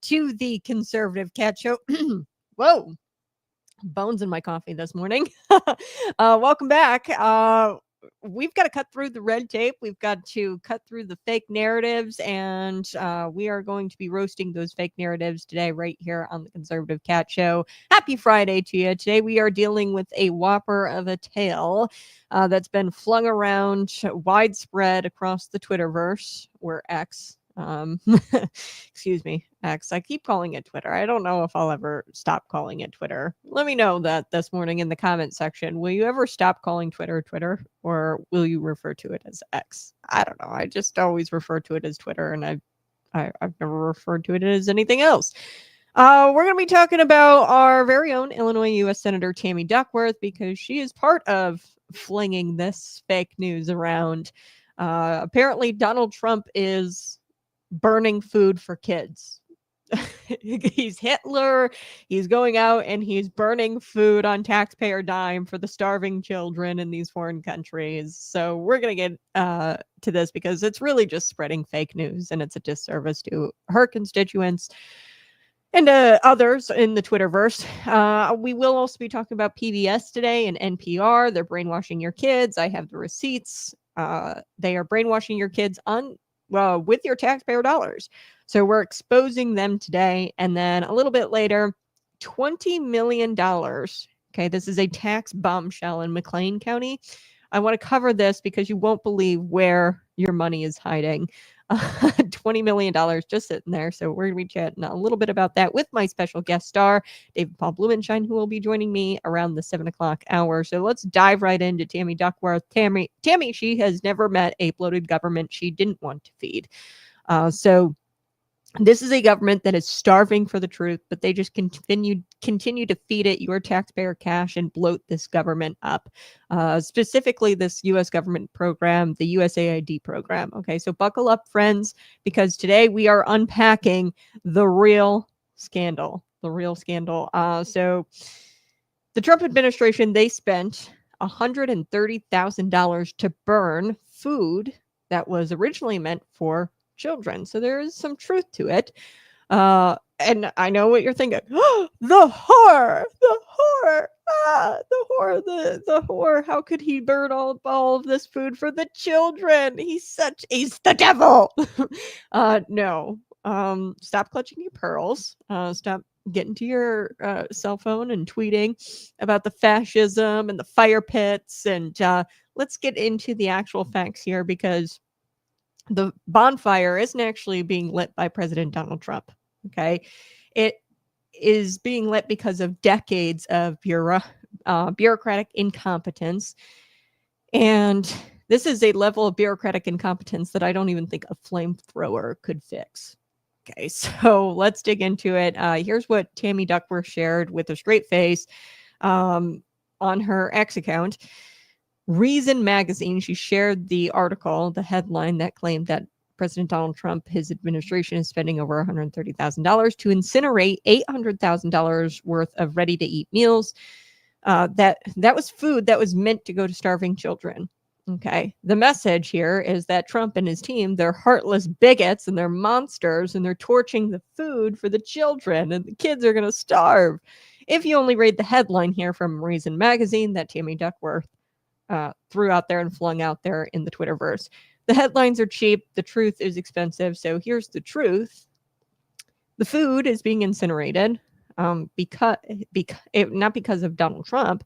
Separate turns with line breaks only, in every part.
to the Conservative Cat Show. Whoa, bones in my coffee this morning. Welcome back. We've got to cut through the red tape. We've got to cut through the fake narratives, and we are going to be roasting those fake narratives today right here on the Conservative Cat Show. Happy Friday to you. Today we are dealing with a whopper of a tale that's been flung around widespread across the Twitterverse, or X. Excuse me, X. I keep calling it Twitter. I don't know if I'll ever stop calling it Twitter. Let me know that this morning in the comment section. Will you ever stop calling Twitter Twitter, or will you refer to it as X? I don't know. I just always refer to it as Twitter, and I've never referred to it as anything else. We're going to be talking about our very own Illinois U.S. Senator Tammy Duckworth, because she is part of flinging this fake news around. Apparently, Donald Trump is burning food for kids. He's Hitler. He's going out and he's burning food on taxpayer dime for the starving children in these foreign countries. So we're going to get to this because it's really just spreading fake news, and it's a disservice to her constituents and others in the Twitterverse. We will also be talking about PBS today and NPR. They're brainwashing your kids. I have the receipts. They are brainwashing your kids with your taxpayer dollars. So we're exposing them today. And then a little bit later, $20 million. Okay, this is a tax bombshell in McLean County. I want to cover this because you won't believe where your money is hiding. $20 million just sitting there. So we're going to be chatting a little bit about that with my special guest star, David Paul Blumenshine, who will be joining me around the 7 o'clock hour. So let's dive right into Tammy Duckworth. Tammy, she has never met a bloated government she didn't want to feed. So this is a government that is starving for the truth, but they just continue to feed it your taxpayer cash and bloat this government up. Specifically, this U.S. government program, the USAID program. Okay, so buckle up, friends, because today we are unpacking the real scandal. So the Trump administration, they spent $130,000 to burn food that was originally meant for children. So there is some truth to it. And I know what you're thinking. Oh, the whore. The whore. How could he burn all of this food for the children? He's the devil. No. Stop clutching your pearls. Stop getting to your cell phone and tweeting about the fascism and the fire pits. And let's get into the actual facts here, because the bonfire isn't actually being lit by President Donald Trump. Okay. It is being lit because of decades of bureaucratic incompetence. And this is a level of bureaucratic incompetence that I don't even think a flamethrower could fix. Okay, so let's dig into it. Here's what Tammy Duckworth shared with a straight face on her X account. Reason magazine, she shared the article, the headline that claimed that President Donald Trump, his administration, is spending over $130,000 to incinerate $800,000 worth of ready-to-eat meals. That was food that was meant to go to starving children. Okay. The message here is that Trump and his team, they're heartless bigots and they're monsters, and they're torching the food for the children, and the kids are going to starve. If you only read the headline here from Reason magazine that Tammy Duckworth threw out there and flung out there in the Twitterverse. The headlines are cheap. The truth is expensive. So here's the truth. The food is being incinerated because not because of Donald Trump,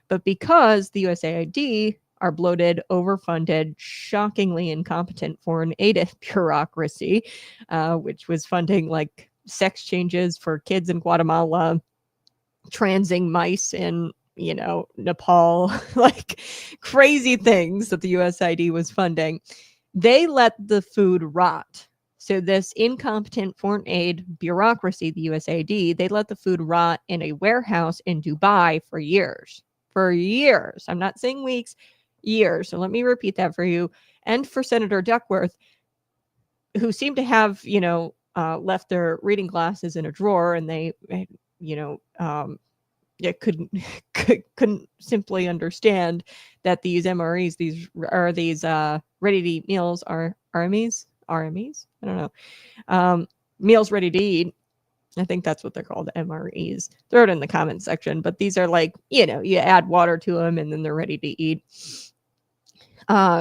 but because the USAID are bloated, overfunded, shockingly incompetent foreign aid bureaucracy, which was funding like sex changes for kids in Guatemala, transing mice in Nepal, like crazy things that the USAID was funding. They let the food rot. So this incompetent foreign aid bureaucracy, the USAID, they let the food rot in a warehouse in Dubai for years. For years. I'm not saying weeks, years. So let me repeat that for you. And for Senator Duckworth, who seemed to have, left their reading glasses in a drawer, and they, couldn't simply understand that these MREs, these ready-to-eat meals are RMEs? I don't know. Meals ready to eat I think that's what they're called, MREs. Throw it in the comment section. But these are like, you add water to them and then they're ready to eat.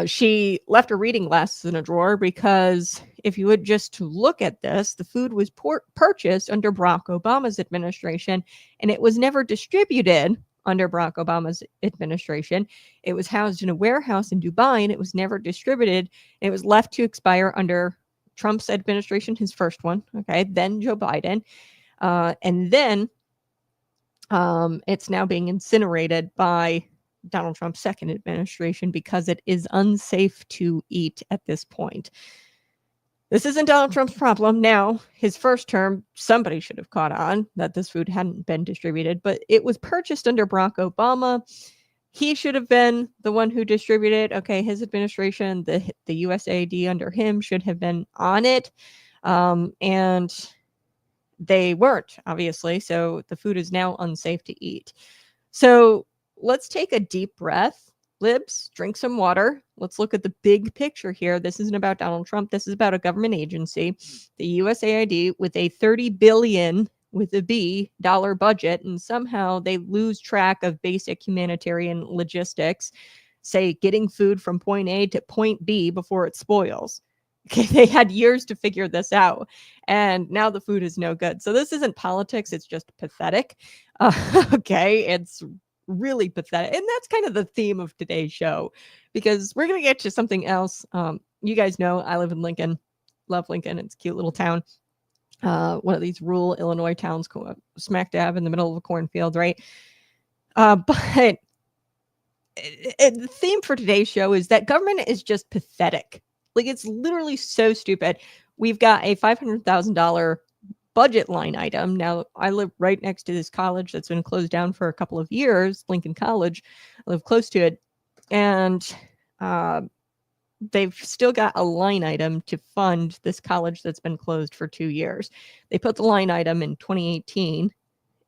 She left her reading glasses in a drawer because if you would just look at this, the food was purchased under Barack Obama's administration, and it was never distributed under Barack Obama's administration. It was housed in a warehouse in Dubai, and it was never distributed. It was left to expire under Trump's administration, his first one, okay, then Joe Biden, and then it's now being incinerated by Donald Trump's second administration because it is unsafe to eat at this point. This isn't Donald Trump's problem. Now, his first term, somebody should have caught on that this food hadn't been distributed, but it was purchased under Barack Obama. He should have been the one who distributed. Okay, his administration, the USAID under him should have been on it. And they weren't, obviously. So the food is now unsafe to eat. So let's take a deep breath. Libs, drink some water. Let's look at the big picture here. This isn't about Donald Trump. This is about a government agency, the USAID, with a $30 billion with a B dollar budget, and somehow they lose track of basic humanitarian logistics, say getting food from point A to point B before it spoils. Okay, they had years to figure this out, and now the food is no good. So this isn't politics. It's just pathetic. Okay, it's really pathetic. And that's kind of the theme of today's show, because we're going to get to something else. You guys know I live in Lincoln, love Lincoln. It's a cute little town. One of these rural Illinois towns, smack dab in the middle of a cornfield, right? But the theme for today's show is that government is just pathetic. Like, it's literally so stupid. We've got a $500,000 budget line item. Now, I live right next to this college that's been closed down for a couple of years, Lincoln College. I live close to it. And they've still got a line item to fund this college that's been closed for 2 years. They put the line item in 2018,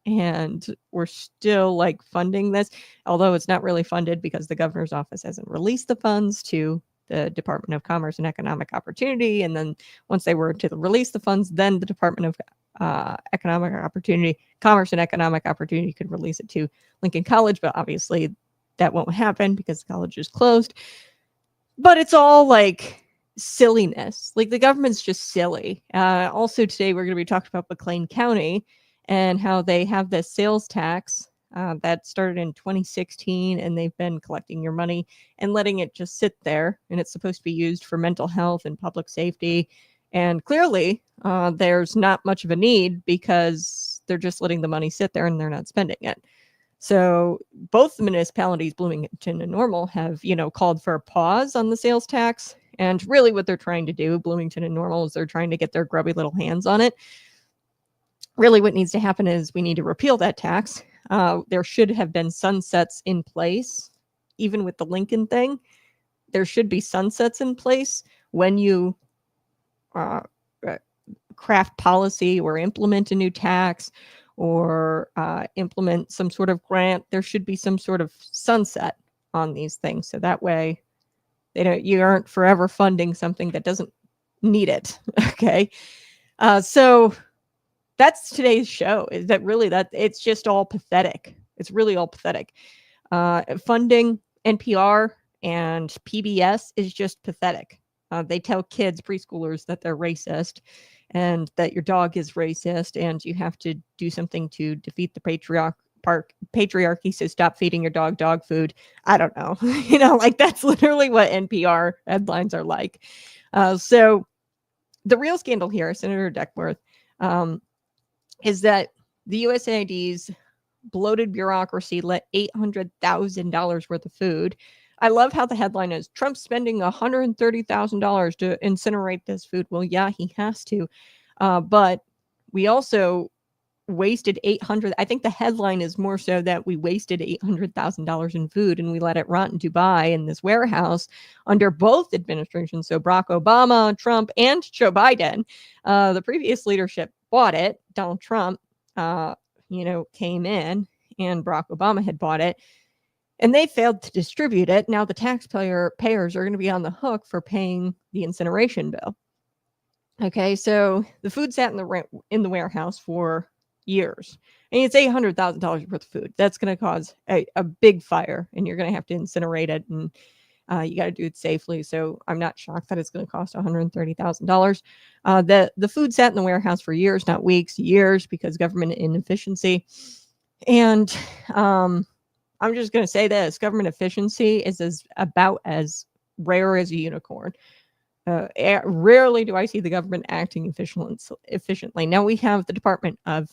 and we're still like funding this, although it's not really funded because the governor's office hasn't released the funds to the Department of Commerce and Economic Opportunity. And then once they were to release the funds, then the Department of Commerce and Economic Opportunity could release it to Lincoln College. But obviously that won't happen because the college is closed. But it's all like silliness. Like, the government's just silly. Also today, we're going to be talking about McLean County and how they have this sales tax that started in 2016, and they've been collecting your money and letting it just sit there. And it's supposed to be used for mental health and public safety. And clearly, there's not much of a need because they're just letting the money sit there and they're not spending it. So both the municipalities, Bloomington and Normal, have, called for a pause on the sales tax. And really what they're trying to do, Bloomington and Normal, is they're trying to get their grubby little hands on it. Really what needs to happen is we need to repeal that tax. There should have been sunsets in place. Even with the Lincoln thing, there should be sunsets in place when you craft policy or implement a new tax or implement some sort of grant. There should be some sort of sunset on these things. So that way you aren't forever funding something that doesn't need it. Okay. So that's today's show, is that really that it's just all pathetic. It's really all pathetic. Funding NPR and PBS is just pathetic. They tell kids, preschoolers, that they're racist and that your dog is racist and you have to do something to defeat the patriarchy. So stop feeding your dog food. I don't know. Like, that's literally what NPR headlines are like. So the real scandal here, Senator Duckworth, is that the USAID's bloated bureaucracy let $800,000 worth of food. I love how the headline is, Trump spending $130,000 to incinerate this food. Well, yeah, he has to. But we also wasted I think the headline is more so that we wasted $800,000 in food and we let it rot in Dubai in this warehouse under both administrations. So Barack Obama, Trump, and Joe Biden. The previous leadership bought it. Donald Trump, came in, and Barack Obama had bought it, and they failed to distribute it. Now the taxpayers are going to be on the hook for paying the incineration bill. Okay, so the food sat in the warehouse for years. And it's $800,000 worth of food. That's going to cause a big fire, and you're going to have to incinerate it, and you got to do it safely. So I'm not shocked that it's going to cost $130,000. The food sat in the warehouse for years, not weeks, years, because government inefficiency. And I'm just going to say this: government efficiency is about as rare as a unicorn. Rarely do I see the government acting efficiently. Now we have the Department of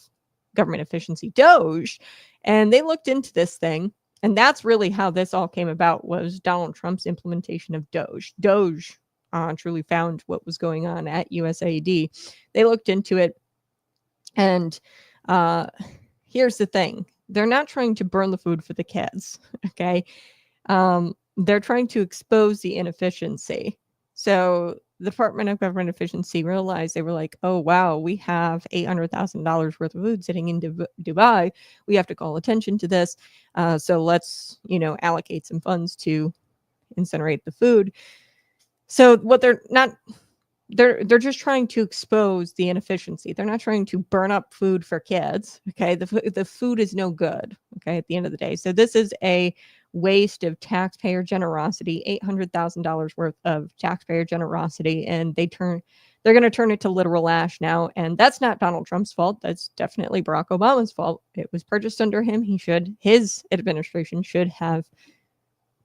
Government Efficiency, DOGE, and they looked into this thing. And that's really how this all came about, was Donald Trump's implementation of DOGE. DOGE truly found what was going on at USAID. They looked into it, and here's the thing. They're not trying to burn the food for the kids, okay? They're trying to expose the inefficiency. So the Department of Government Efficiency realized, they were like, oh, wow, we have $800,000 worth of food sitting in Dubai. We have to call attention to this. So let's, allocate some funds to incinerate the food. So what they're just trying to expose the inefficiency. They're not trying to burn up food for kids. Okay. The food is no good. Okay. At the end of the day. So this is a waste of taxpayer generosity, $800,000 worth of taxpayer generosity. And they're going to turn it to literal ash now. And that's not Donald Trump's fault. That's definitely Barack Obama's fault. It was purchased under him. His administration should have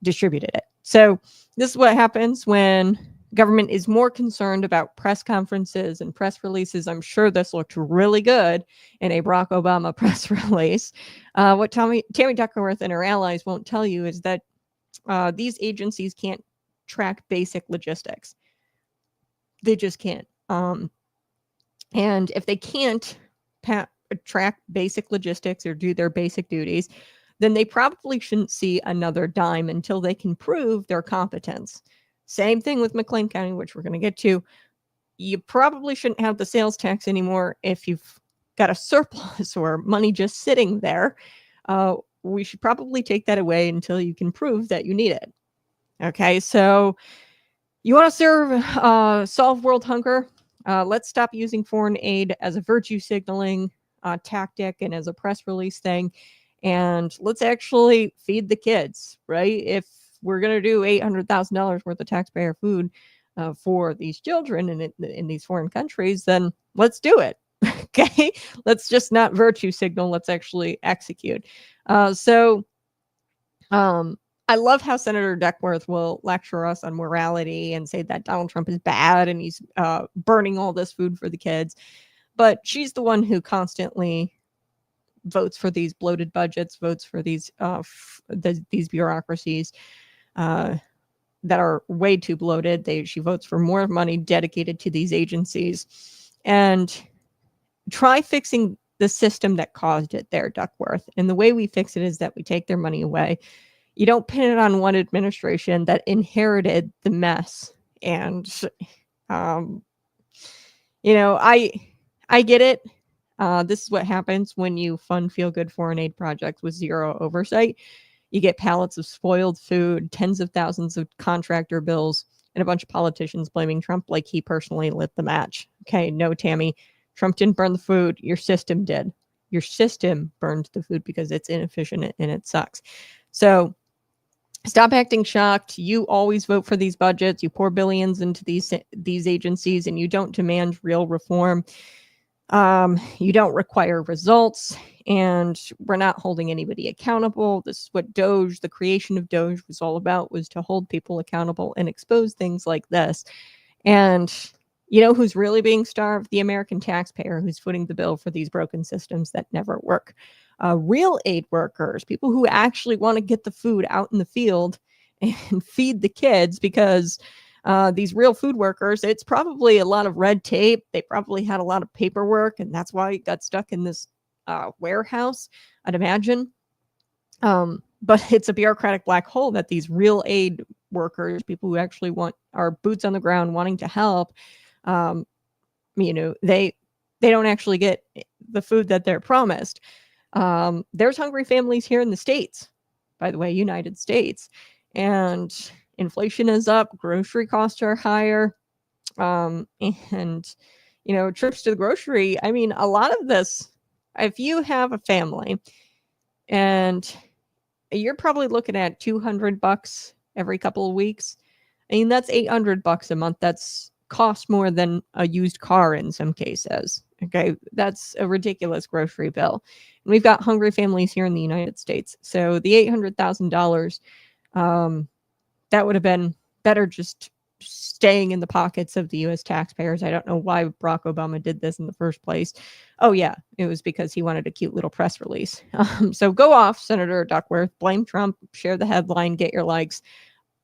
distributed it. So this is what happens when government is more concerned about press conferences and press releases. I'm sure this looked really good in a Barack Obama press release. What Tammy Duckworth and her allies won't tell you is that these agencies can't track basic logistics. They just can't. And if they can't track basic logistics or do their basic duties, then they probably shouldn't see another dime until they can prove their competence. Same thing with McLean County, which we're going to get to. You probably shouldn't have the sales tax anymore if you've got a surplus or money just sitting there. We should probably take that away until you can prove that you need it. Okay, so you want to solve world hunger? Let's stop using foreign aid as a virtue signaling tactic and as a press release thing. And let's actually feed the kids, right? If we're going to do $800,000 worth of taxpayer food for these children in these foreign countries, then let's do it. Okay. Let's just not virtue signal. Let's actually execute. I love how Senator Duckworth will lecture us on morality and say that Donald Trump is bad and he's burning all this food for the kids. But she's the one who constantly votes for these bloated budgets, votes for these bureaucracies that are way too bloated. She votes for more money dedicated to these agencies. And try fixing the system that caused it there, Duckworth. And the way we fix it is that we take their money away. You don't pin it on one administration that inherited the mess. And, I get it. This is what happens when you fund feel-good foreign aid projects with zero oversight. You get pallets of spoiled food, tens of thousands of contractor bills, and a bunch of politicians blaming Trump like he personally lit the match. Okay, no, Tammy. Trump didn't burn the food. Your system did. Your system burned the food because it's inefficient and it sucks. So stop acting shocked. You always vote for these budgets. You pour billions into these agencies, and you don't demand real reform. You don't require results, and we're not holding anybody accountable. This is what the creation of DOGE was all about, was to hold people accountable and expose things like this. And you know who's really being starved? The American taxpayer, who's footing the bill for these broken systems that never work. Real aid workers, people who actually want to get the food out in the field and feed the kids, because these real food workers, it's probably a lot of red tape. They probably had a lot of paperwork, and that's why it got stuck in this warehouse, I'd imagine. But it's a bureaucratic black hole that these real aid workers, people who actually are boots on the ground wanting to help, they don't actually get the food that they're promised. There's hungry families here in the States, by the way, United States, and inflation is up, grocery costs are higher. And, trips to the grocery. I mean, a lot of this, if you have a family and you're probably looking at $200 every couple of weeks. I mean, that's $800 a month. That's cost more than a used car in some cases. Okay. That's a ridiculous grocery bill. And we've got hungry families here in the United States. So the $800,000, that would have been better just staying in the pockets of the U.S. taxpayers. I don't know why Barack Obama did this in the first place. Oh, yeah, it was because he wanted a cute little press release. So go off, Senator Duckworth. Blame Trump. Share the headline. Get your likes.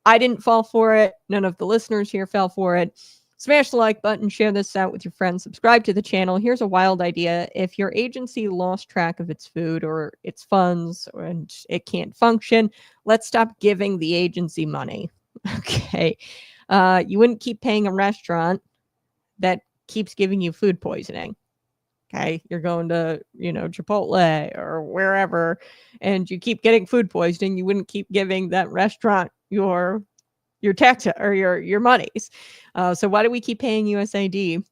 I didn't fall for it. None of the listeners here fell for it. Smash the like button. Share this out with your friends. Subscribe to the channel. Here's a wild idea. If your agency lost track of its food or its funds and it can't function, let's stop giving the agency money. Okay. You wouldn't keep paying a restaurant that keeps giving you food poisoning. Okay. You're going to, Chipotle or wherever, and you keep getting food poisoning. You wouldn't keep giving that restaurant your tax or your monies. So why do we keep paying USAID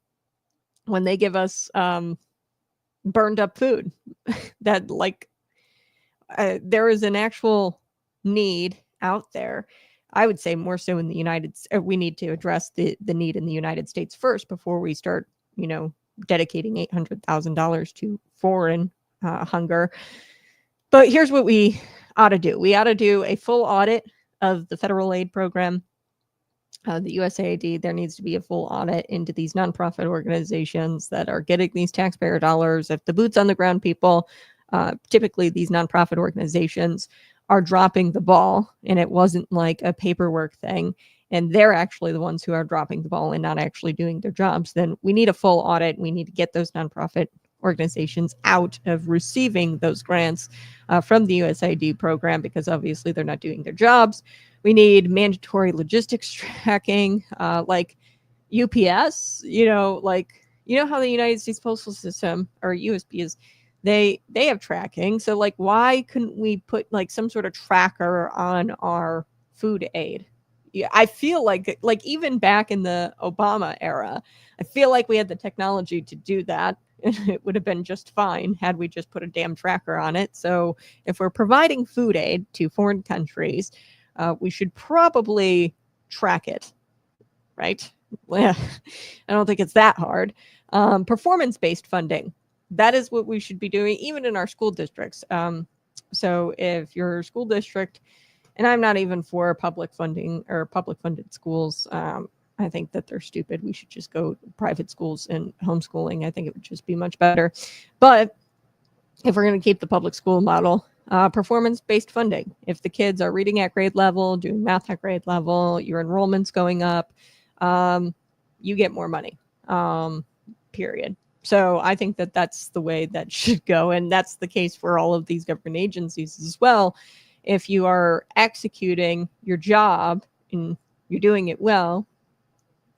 when they give us burned up food that there is an actual need out there? I would say more so in the we need to address the need in the United States first before we start, dedicating $800,000 to foreign hunger. But here's what we ought to do. We ought to do a full audit of the federal aid program, the USAID. There needs to be a full audit into these nonprofit organizations that are getting these taxpayer dollars. If the boots on the ground people, typically these nonprofit organizations, are dropping the ball and it wasn't like a paperwork thing, and they're actually the ones who are dropping the ball and not actually doing their jobs, then we need a full audit. We need to get those nonprofit organizations out of receiving those grants from the USAID program, because obviously they're not doing their jobs. We need mandatory logistics tracking, like UPS, how the United States Postal System, or USPS, they have tracking. So why couldn't we put some sort of tracker on our food aid? Yeah, I feel like even back in the Obama era, I feel like we had the technology to do that. And it would have been just fine had we just put a damn tracker on it. So if we're providing food aid to foreign countries, we should probably track it, right? I don't think it's that hard. Performance-based funding. That is what we should be doing, even in our school districts. So if your school district, and I'm not even for public funding or public funded schools, I think that they're stupid. We should just go private schools and homeschooling. I think it would just be much better. But if we're going to keep the public school model, performance-based funding. If the kids are reading at grade level, doing math at grade level, your enrollment's going up, you get more money, period. So I think that that's the way that should go. And that's the case for all of these government agencies as well. If you are executing your job and you're doing it well,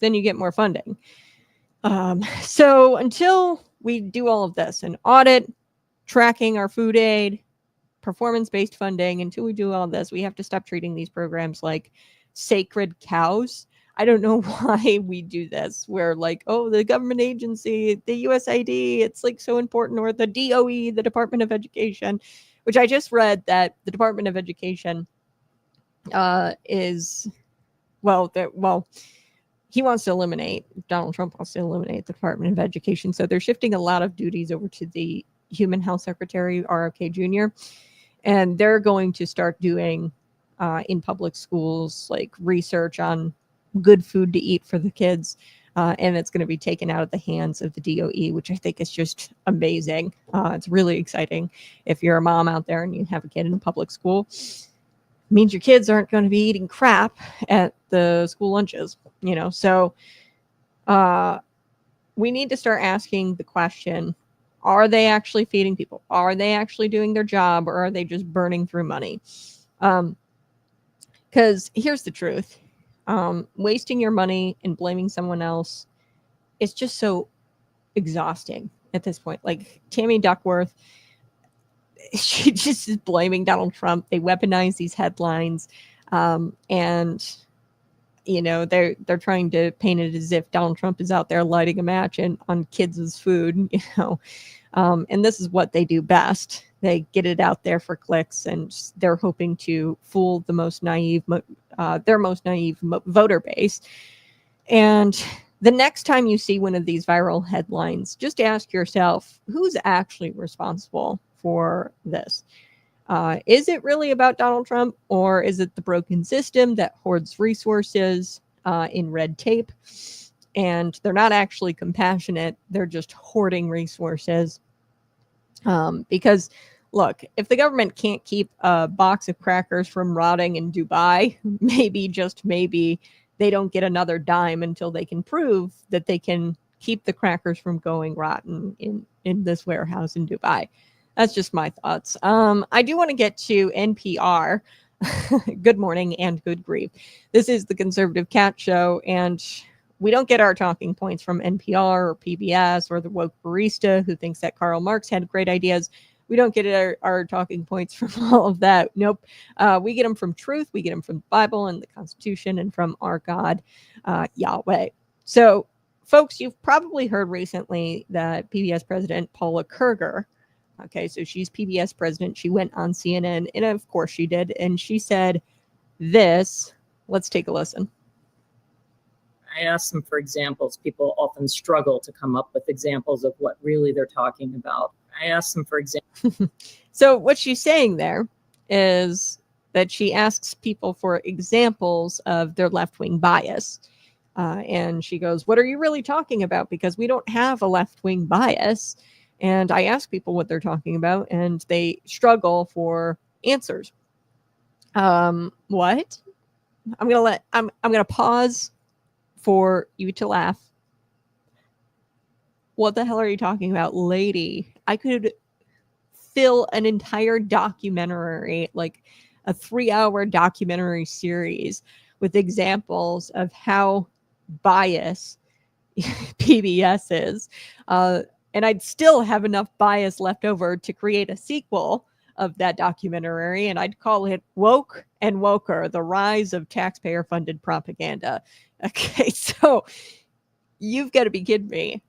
then you get more funding. So until we do all of this, an audit, tracking our food aid, performance-based funding, until we do all this, we have to stop treating these programs like sacred cows. I don't know why we do this. We're the government agency, the USAID, it's so important, or the DOE, the Department of Education, which I just read that the Department of Education he wants to eliminate, Donald Trump wants to eliminate the Department of Education. So they're shifting a lot of duties over to the Human Health Secretary, RFK Jr., and they're going to start doing in public schools research on good food to eat for the kids, and it's going to be taken out of the hands of the DOE, which I think is just amazing. It's really exciting. If you're a mom out there and you have a kid in public school, it means your kids aren't going to be eating crap at the school lunches, So we need to start asking the question, are they actually feeding people? Are they actually doing their job, or are they just burning through money? Because here's the truth. Wasting your money and blaming someone else is just so exhausting at this point. Tammy Duckworth, she just is blaming Donald Trump. They weaponize these headlines. And they're trying to paint it as if Donald Trump is out there lighting a match on kids' food, and this is what they do best. They get it out there for clicks, and they're hoping to fool the most naive, their most naive voter base. And the next time you see one of these viral headlines, just ask yourself, who's actually responsible for this? Is it really about Donald Trump, or is it the broken system that hoards resources in red tape? And they're not actually compassionate. They're just hoarding resources. Because, look, if the government can't keep a box of crackers from rotting in Dubai, maybe, just maybe, they don't get another dime until they can prove that they can keep the crackers from going rotten in this warehouse in Dubai. That's just my thoughts. I do want to get to NPR. Good morning and good grief. This is the Conservative Cat Show, and we don't get our talking points from NPR or PBS or the woke barista who thinks that Karl Marx had great ideas. We don't get our talking points from all of that. Nope. We get them from truth. We get them from the Bible and the Constitution and from our God, Yahweh. So, folks, you've probably heard recently that PBS President Paula Kerger, okay, so she's PBS president. She went on CNN, and of course she did. And she said this. Let's take a listen.
I asked them for examples. People often struggle to come up with examples of what really they're talking about. I asked them for examples.
So what she's saying there is that she asks people for examples of their left-wing bias. And she goes, what are you really talking about? Because we don't have a left-wing bias. And I ask people what they're talking about, and they struggle for answers. What? I'm gonna pause for you to laugh. What the hell are you talking about, lady? I could fill an entire documentary, like a 3-hour documentary series, with examples of how biased PBS is. And I'd still have enough bias left over to create a sequel of that documentary, and I'd call it Woke and Woker, the Rise of Taxpayer-Funded Propaganda. Okay, so you've got to be kidding me.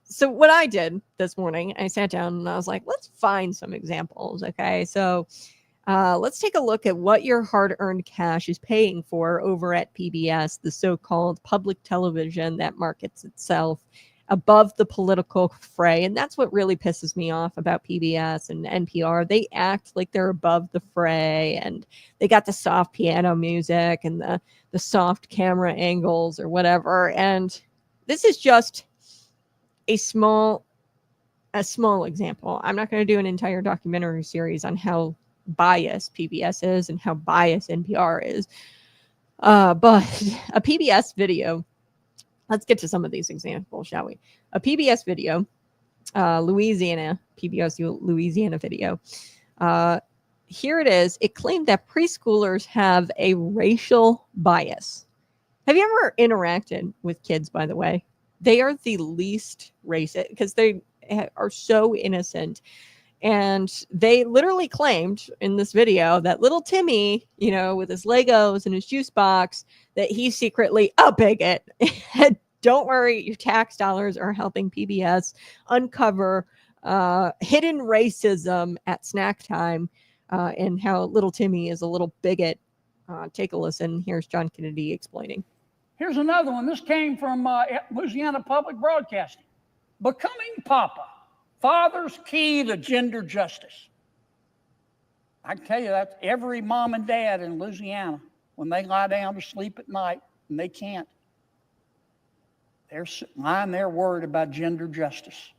So what I did this morning, I sat down and I was like, let's find some examples, okay? So let's take a look at what your hard-earned cash is paying for over at PBS, the so-called public television that markets itself above the political fray. And that's what really pisses me off about PBS and NPR. They act like they're above the fray, and they got the soft piano music and the soft camera angles or whatever. And this is just a small example. I'm not going to do an entire documentary series on how biased PBS is and how biased NPR is. But a PBS video, let's get to some of these examples, shall we? A PBS video, PBS Louisiana video. Here it is. It claimed that preschoolers have a racial bias. Have you ever interacted with kids, by the way? They are the least racist because they are so innocent. And they literally claimed in this video that little Timmy, with his Legos and his juice box, that he's secretly a bigot. Don't worry, your tax dollars are helping PBS uncover hidden racism at snack time and how little Timmy is a little bigot. Take a listen. Here's John Kennedy explaining.
Here's another one. This came from Louisiana Public Broadcasting. Becoming Papa, father's key to gender justice. I can tell you that's every mom and dad in Louisiana, when they lie down to sleep at night, and they can't, they're lying there worried about gender justice.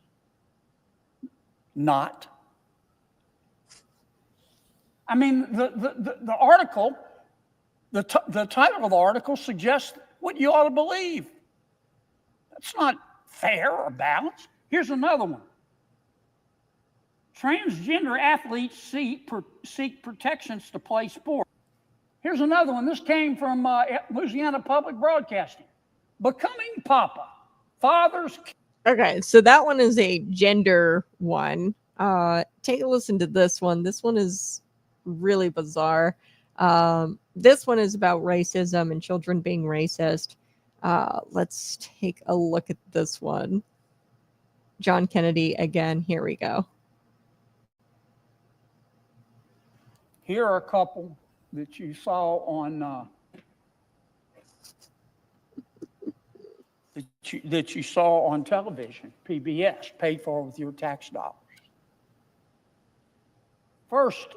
Not. I mean, the article, the title of the article suggests what you ought to believe. That's not fair or balanced. Here's another one. Transgender athletes seek protections to play sport. Here's another one. This came from Louisiana Public Broadcasting. Becoming Papa, father's...
Okay, so that one is a gender one. Take a listen to this one. This one is really bizarre. This one is about racism and children being racist. Let's take a look at this one. John Kennedy again. Here we go.
Here are a couple that you saw on that you saw on television, PBS, paid for with your tax dollars. First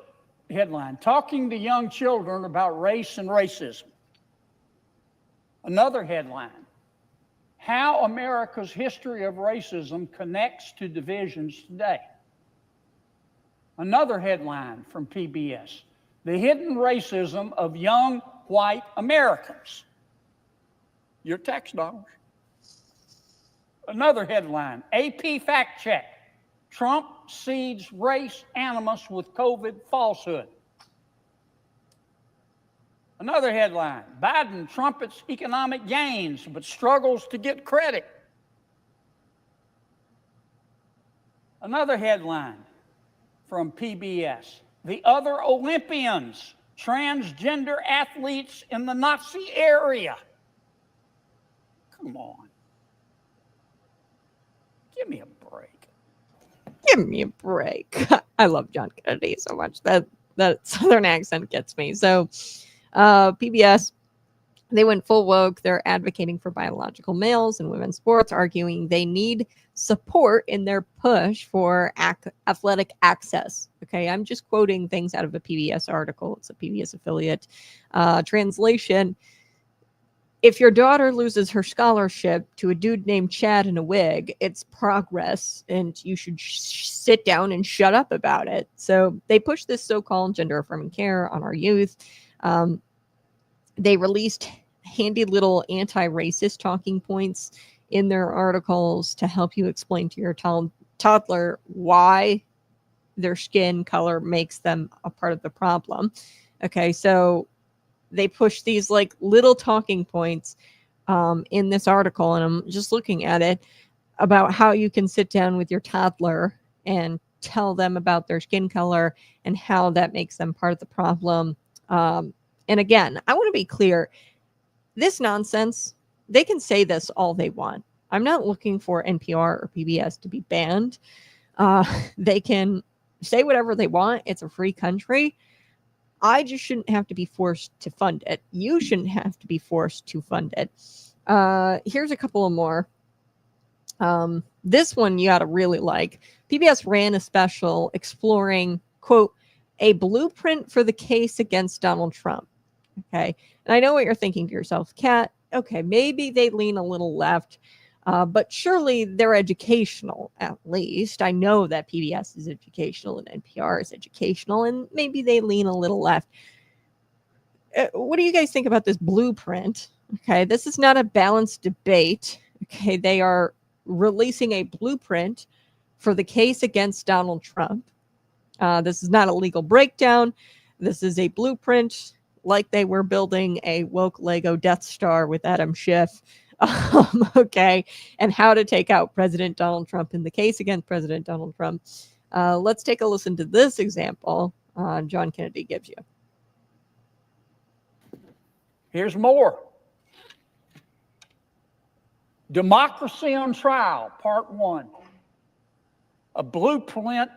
headline, talking to young children about race and racism. Another headline, how America's history of racism connects to divisions today. Another headline from PBS, the hidden racism of young white Americans. Your tax dollars. Another headline, AP fact check, Trump seeds race animus with COVID falsehood. Another headline, Biden trumpets economic gains but struggles to get credit. Another headline from PBS, the other Olympians, transgender athletes in the Nazi area. Come on. Give me a break.
Give me a break. I love John Kennedy so much. That Southern accent gets me. So PBS, they went full woke. They're advocating for biological males in women's sports, arguing they need support in their push for athletic access. Okay, I'm just quoting things out of a PBS article. It's a PBS affiliate. Translation, if your daughter loses her scholarship to a dude named Chad in a wig, it's progress, and you should sit down and shut up about it. So they push this so-called gender-affirming care on our youth. They released handy little anti-racist talking points in their articles to help you explain to your toddler why their skin color makes them a part of the problem. Okay, so they push these like little talking points in this article, and I'm just looking at it about how you can sit down with your toddler and tell them about their skin color and how that makes them part of the problem. And again, I want to be clear, this nonsense, they can say this all they want. I'm not looking for NPR or PBS to be banned. They can say whatever they want. It's a free country. I just shouldn't have to be forced to fund it. You shouldn't have to be forced to fund it. Here's a couple of more. This one you got to really like. PBS ran a special exploring, quote, a blueprint for the case against Donald Trump. Okay. And I know what you're thinking to yourself, Kat. Okay, maybe they lean a little left, but surely they're educational, at least. I know that PBS is educational and NPR is educational, and maybe they lean a little left. What do you guys think about this blueprint? Okay, this is not a balanced debate. Okay, they are releasing a blueprint for the case against Donald Trump. This is not a legal breakdown. This is a blueprint, like they were building a woke Lego Death Star with Adam Schiff. Okay, and how to take out President Donald Trump in the case against President Donald Trump. Let's take a listen to this example John Kennedy gives you.
Here's more. Democracy on Trial, Part 1. A blueprint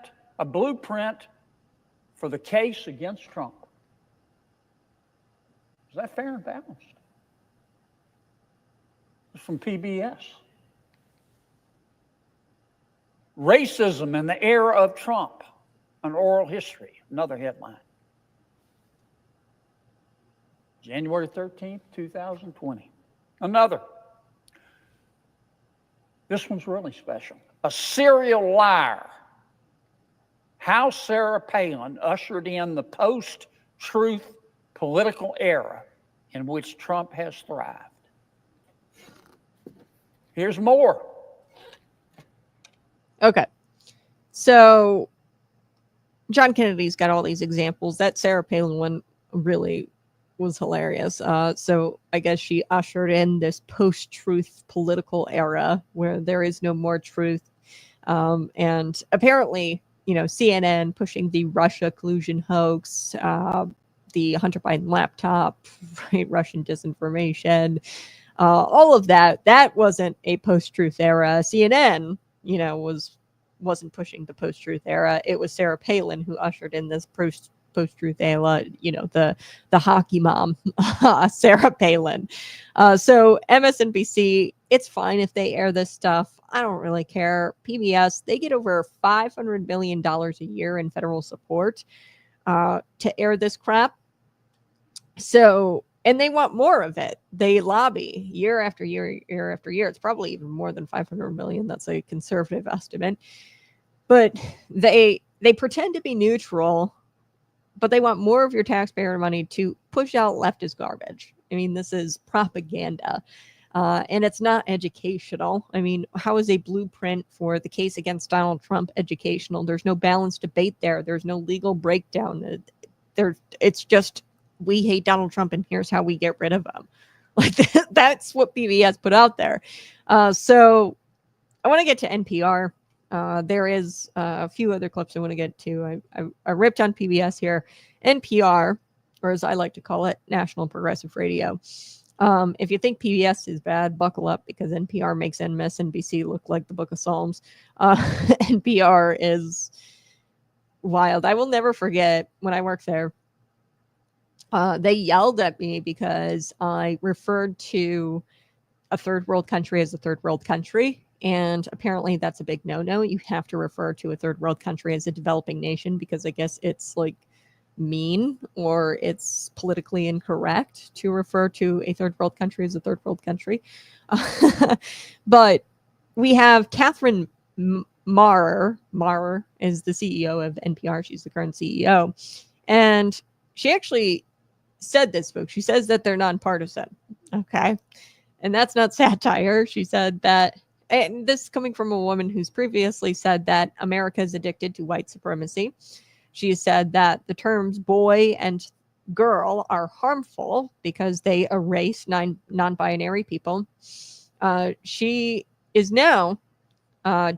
for the case against Trump. Is that fair and balanced? It's from PBS. Racism in the era of Trump, an oral history, another headline. January 13th, 2020. Another. This one's really special. A serial liar. How Sarah Palin ushered in the post-truth political era in which Trump has thrived. Here's more.
Okay. So John Kennedy's got all these examples. That Sarah Palin one really was hilarious. So I guess she ushered in this post-truth political era where there is no more truth. And apparently, you know, CNN pushing the Russia collusion hoax, the Hunter Biden laptop, right? Russian disinformation, all of that. That wasn't a post-truth era. CNN, wasn't pushing the post-truth era. It was Sarah Palin who ushered in this post-truth era. The hockey mom, Sarah Palin. So MSNBC, it's fine if they air this stuff. I don't really care. PBS, they get over $500 million a year in federal support to air this crap. So, and they want more of it. They lobby year after year, year after year. It's probably even more than 500 million. That's a conservative estimate. But they pretend to be neutral, but they want more of your taxpayer money to push out leftist garbage. I mean, this is propaganda. And it's not educational. I mean, how is a blueprint for the case against Donald Trump educational? There's no balanced debate there. There's no legal breakdown. It's just, we hate Donald Trump and here's how we get rid of him. Like that's what PBS put out there. So I want to get to NPR. There is a few other clips I want to get to. I ripped on PBS here. NPR, or as I like to call it, National Progressive Radio. If you think PBS is bad, buckle up, because NPR makes MSNBC look like the Book of Psalms. NPR is wild. I will never forget when I worked there. They yelled at me because I referred to a third world country as a third world country. And apparently that's a big no-no. You have to refer to a third world country as a developing nation, because I guess it's like mean or it's politically incorrect to refer to a third world country as a third world country. But we have Catherine Maurer is the CEO of NPR. She's the current CEO. And she actually said this, folks. She says that they're nonpartisan. Okay. And that's not satire. She said that, and this is coming from a woman who's previously said that America is addicted to white supremacy. She said that the terms boy and girl are harmful because they erase non-binary people. She is now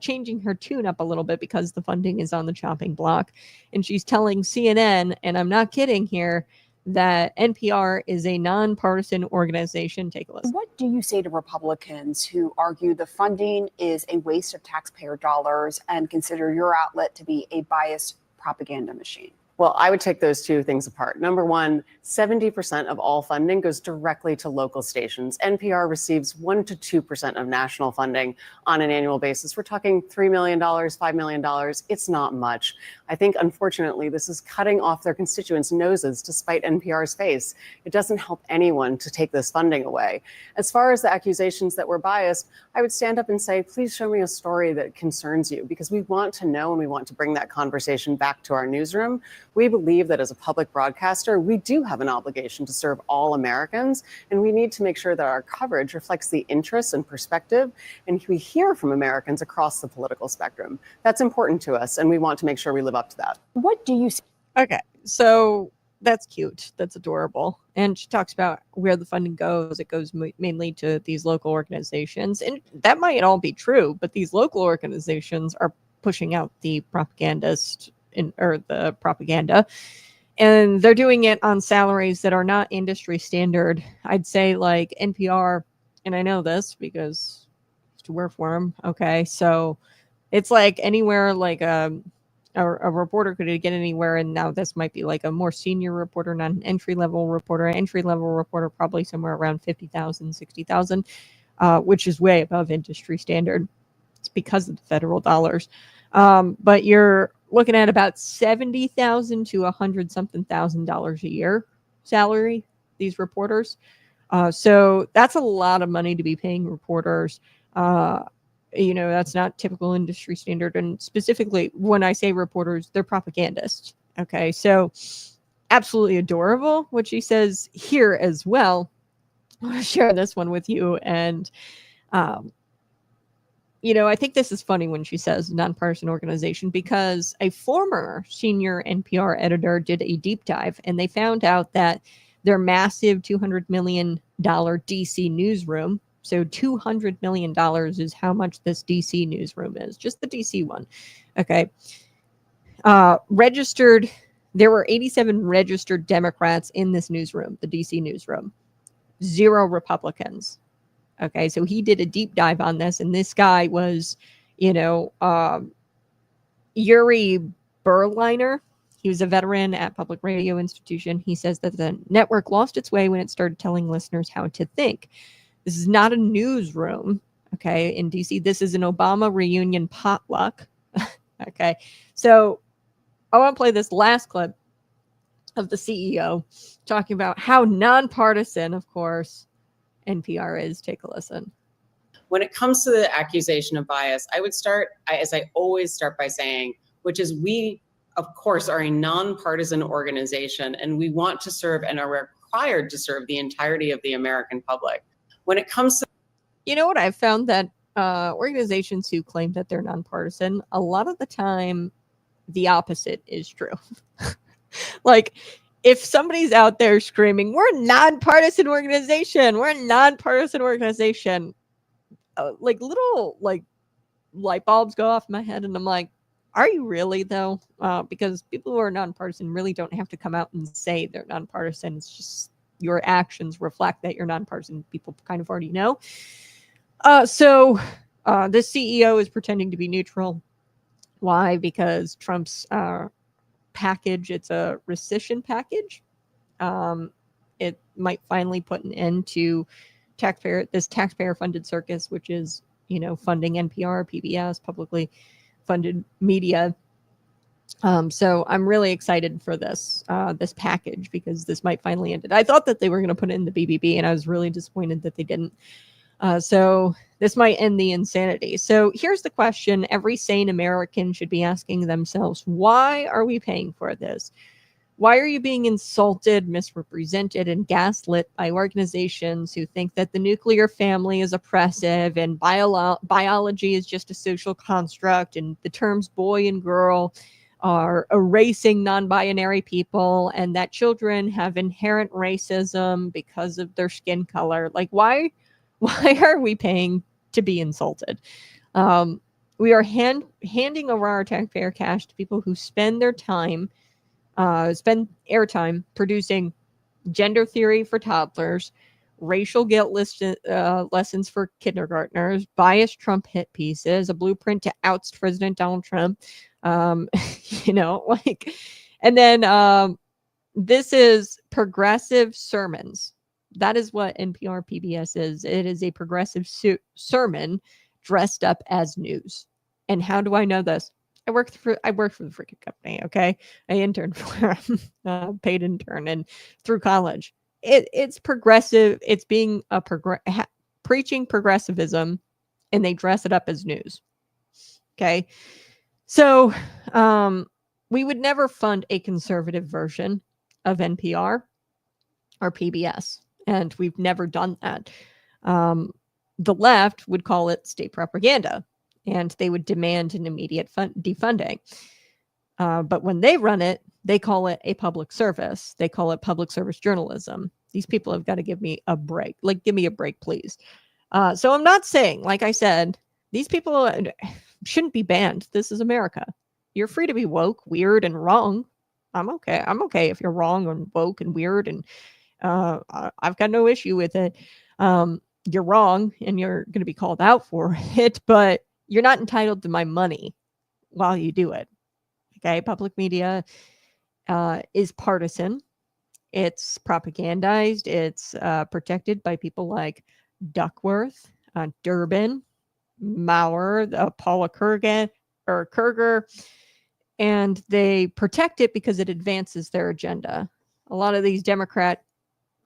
changing her tune up a little bit because the funding is on the chopping block. And she's telling CNN, and I'm not kidding here, that NPR is a nonpartisan organization. Take a listen.
What do you say to Republicans who argue the funding is a waste of taxpayer dollars and consider your outlet to be a biased propaganda machine?
Well, I would take those two things apart. Number one, 70% of all funding goes directly to local stations. NPR receives 1% to 2% of national funding on an annual basis. We're talking $3 million, $5 million. It's not much. I think, unfortunately, this is cutting off their constituents' noses to spite NPR's face. It doesn't help anyone to take this funding away. As far as the accusations that we're biased, I would stand up and say, please show me a story that concerns you, because we want to know and we want to bring that conversation back to our newsroom. We believe that as a public broadcaster, we do have an obligation to serve all Americans, and we need to make sure that our coverage reflects the interests and perspective, and we hear from Americans across the political spectrum. That's important to us, and we want to make sure we live up to that.
What do you see?
Okay, so that's cute. That's adorable. And she talks about where the funding goes. It goes mainly to these local organizations, and that might all be true, but these local organizations are pushing out the propagandist or the propaganda, and they're doing it on salaries that are not industry standard. I'd say like NPR, and I know this because I used to work for them. Okay, so it's like anywhere like a reporter could get anywhere, and now this might be like a more senior reporter, not an entry-level reporter. An entry-level reporter probably somewhere around 50,000, 60,000, which is way above industry standard. It's because of the federal dollars. But you're looking at about $70,000 to $100,000 a year salary, these reporters. So that's a lot of money to be paying reporters. That's not typical industry standard. And specifically, when I say reporters, they're propagandists. Okay, so absolutely adorable what she says here as well. I want to share this one with you. And, I think this is funny when she says nonpartisan organization, because a former senior NPR editor did a deep dive, and they found out that their massive $200 million DC newsroom, so $200 million is how much this DC newsroom is, just the DC one, okay, registered There were 87 registered Democrats in this newsroom, the DC newsroom, 0 Republicans. Okay, so he did a deep dive on this, and this guy was, Yuri Berliner. He was a veteran at Public Radio Institution. He says that the network lost its way when it started telling listeners how to think. This is not a newsroom, okay, in DC. This is an Obama reunion potluck. Okay, so I want to play this last clip of the CEO talking about how nonpartisan, of course, NPR is. Take a listen.
When it comes to the accusation of bias, I would start, as I always start by saying, which is we, of course, are a nonpartisan organization, and we want to serve and are required to serve the entirety of the American public. When it comes to...
You know what I've found? That organizations who claim that they're nonpartisan, a lot of the time, the opposite is true. Like, if somebody's out there screaming, we're a nonpartisan organization, like little like light bulbs go off my head, and I'm like, are you really though? Because people who are nonpartisan really don't have to come out and say they're nonpartisan. It's just your actions reflect that you're nonpartisan. People kind of already know. So this CEO is pretending to be neutral. Why? Because Trump's package, it's a rescission package. It might finally put an end to this taxpayer-funded circus, which is, funding NPR, PBS, publicly funded media. So I'm really excited for this package, because this might finally end it. I thought that they were going to put it in the BBB, and I was really disappointed that they didn't. So this might end the insanity. So here's the question every sane American should be asking themselves: why are we paying for this? Why are you being insulted, misrepresented, and gaslit by organizations who think that the nuclear family is oppressive and biology is just a social construct, and the terms boy and girl are erasing non-binary people, and that children have inherent racism because of their skin color? Like, why are we paying to be insulted? We are handing over our taxpayer cash to people who spend their time, spend airtime producing gender theory for toddlers, racial guilt lessons for kindergartners, biased Trump hit pieces, a blueprint to oust President Donald Trump. And then this is progressive sermons. That is what NPR PBS is. It is a progressive sermon dressed up as news. And how do I know this? I worked for the freaking company. Okay, I interned for paid intern, and through college, it's progressive. It's being preaching progressivism, and they dress it up as news. Okay, so we would never fund a conservative version of NPR or PBS, and we've never done that. The left would call it state propaganda, and they would demand an immediate defunding. But when they run it, they call it a public service. They call it public service journalism. These people have got to give me a break. Like, give me a break, please. So I'm not saying, like I said, these people shouldn't be banned. This is America. You're free to be woke, weird, and wrong. I'm okay. I'm okay if you're wrong and woke and weird, and I've got no issue with it. You're wrong, and you're going to be called out for it, but you're not entitled to my money while you do it. Okay, public media is partisan. It's propagandized. It's protected by people like Duckworth, Durbin, Maurer, Paula Kerger, and they protect it because it advances their agenda. A lot of these Democrat,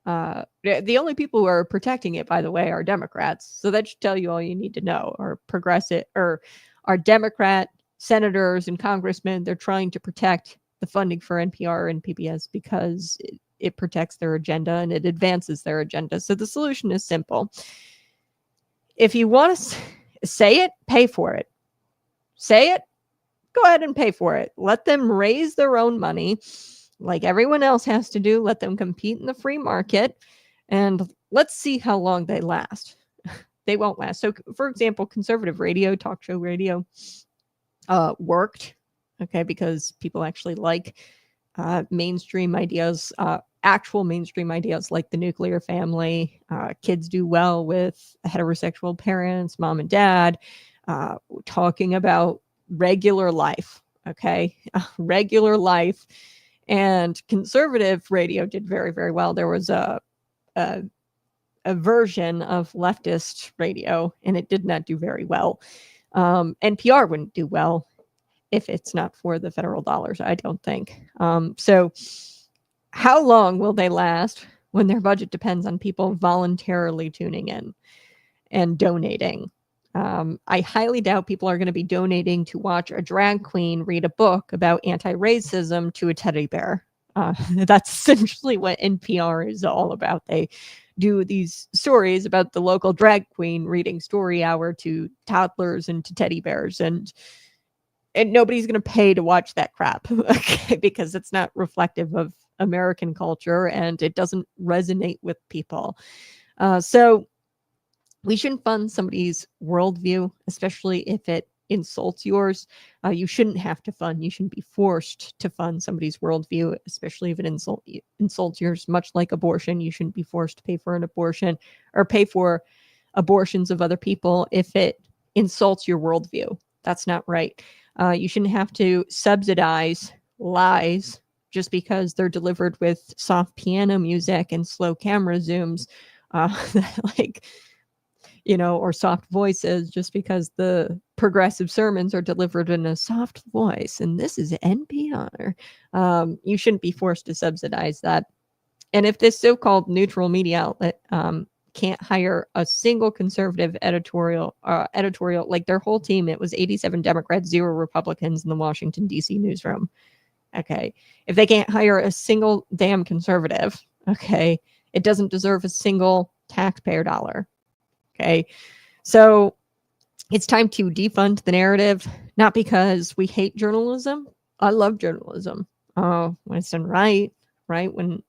the only people who are protecting it, by the way, are Democrats. So that should tell you all you need to know. Or progressive, or are Democrat senators and congressmen. They're trying to protect the funding for NPR and PBS because it protects their agenda and it advances their agenda. So the solution is simple. If you want to say it, pay for it. Say it, go ahead and pay for it. Let them raise their own money like everyone else has to do. Let them compete in the free market, and let's see how long they last. They won't last. So, for example, conservative radio, talk show radio, worked, okay, because people actually like mainstream ideas, actual mainstream ideas like the nuclear family, kids do well with heterosexual parents, mom and dad, talking about regular life. Okay. Regular life. And conservative radio did very, very well. There was a version of leftist radio, and it did not do very well. NPR wouldn't do well if it's not for the federal dollars, I don't think. So how long will they last when their budget depends on people voluntarily tuning in and donating? I highly doubt people are going to be donating to watch a drag queen read a book about anti-racism to a teddy bear. That's essentially what NPR is all about. They do these stories about the local drag queen reading story hour to toddlers and to teddy bears, and nobody's going to pay to watch that crap, okay, because it's not reflective of American culture and it doesn't resonate with people. So we shouldn't fund somebody's worldview, especially if it insults yours. You shouldn't have to fund. You shouldn't be forced to fund somebody's worldview, especially if it insults yours. Much like abortion, you shouldn't be forced to pay for an abortion or pay for abortions of other people if it insults your worldview. That's not right. You shouldn't have to subsidize lies just because they're delivered with soft piano music and slow camera zooms, or soft voices, just because the progressive sermons are delivered in a soft voice. And this is NPR. You shouldn't be forced to subsidize that. And if this so-called neutral media outlet can't hire a single conservative editorial, like their whole team, it was 87 Democrats, 0 Republicans in the Washington, D.C. newsroom. Okay. If they can't hire a single damn conservative, okay, it doesn't deserve a single taxpayer dollar. Okay. So it's time to defund the narrative, not because we hate journalism. I love journalism. When it's done right? When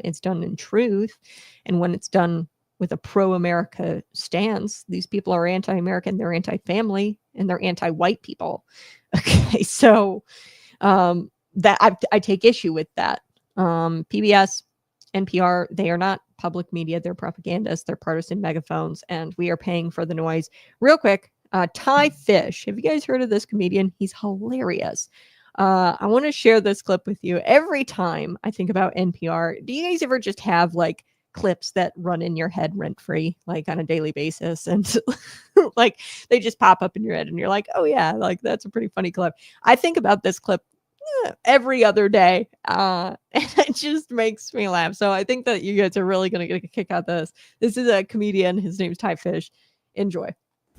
it's done in truth, and when it's done with a pro-America stance. These people are anti-American, they're anti-family, and they're anti-white people. Okay, so that I take issue with that. PBS, NPR, they are not public media. They're propagandists. They're partisan megaphones, and we are paying for the noise. Real quick, Ty Fish. Have you guys heard of this comedian? He's hilarious. I want to share this clip with you. Every time I think about NPR, do you guys ever just have like clips that run in your head rent free, like on a daily basis, and like they just pop up in your head, and you're like, oh yeah, like that's a pretty funny clip. I think about this clip every other day, and it just makes me laugh. So I think that you guys are really going to get a kick out of this. This is a comedian. His name's Ty Fish. Enjoy.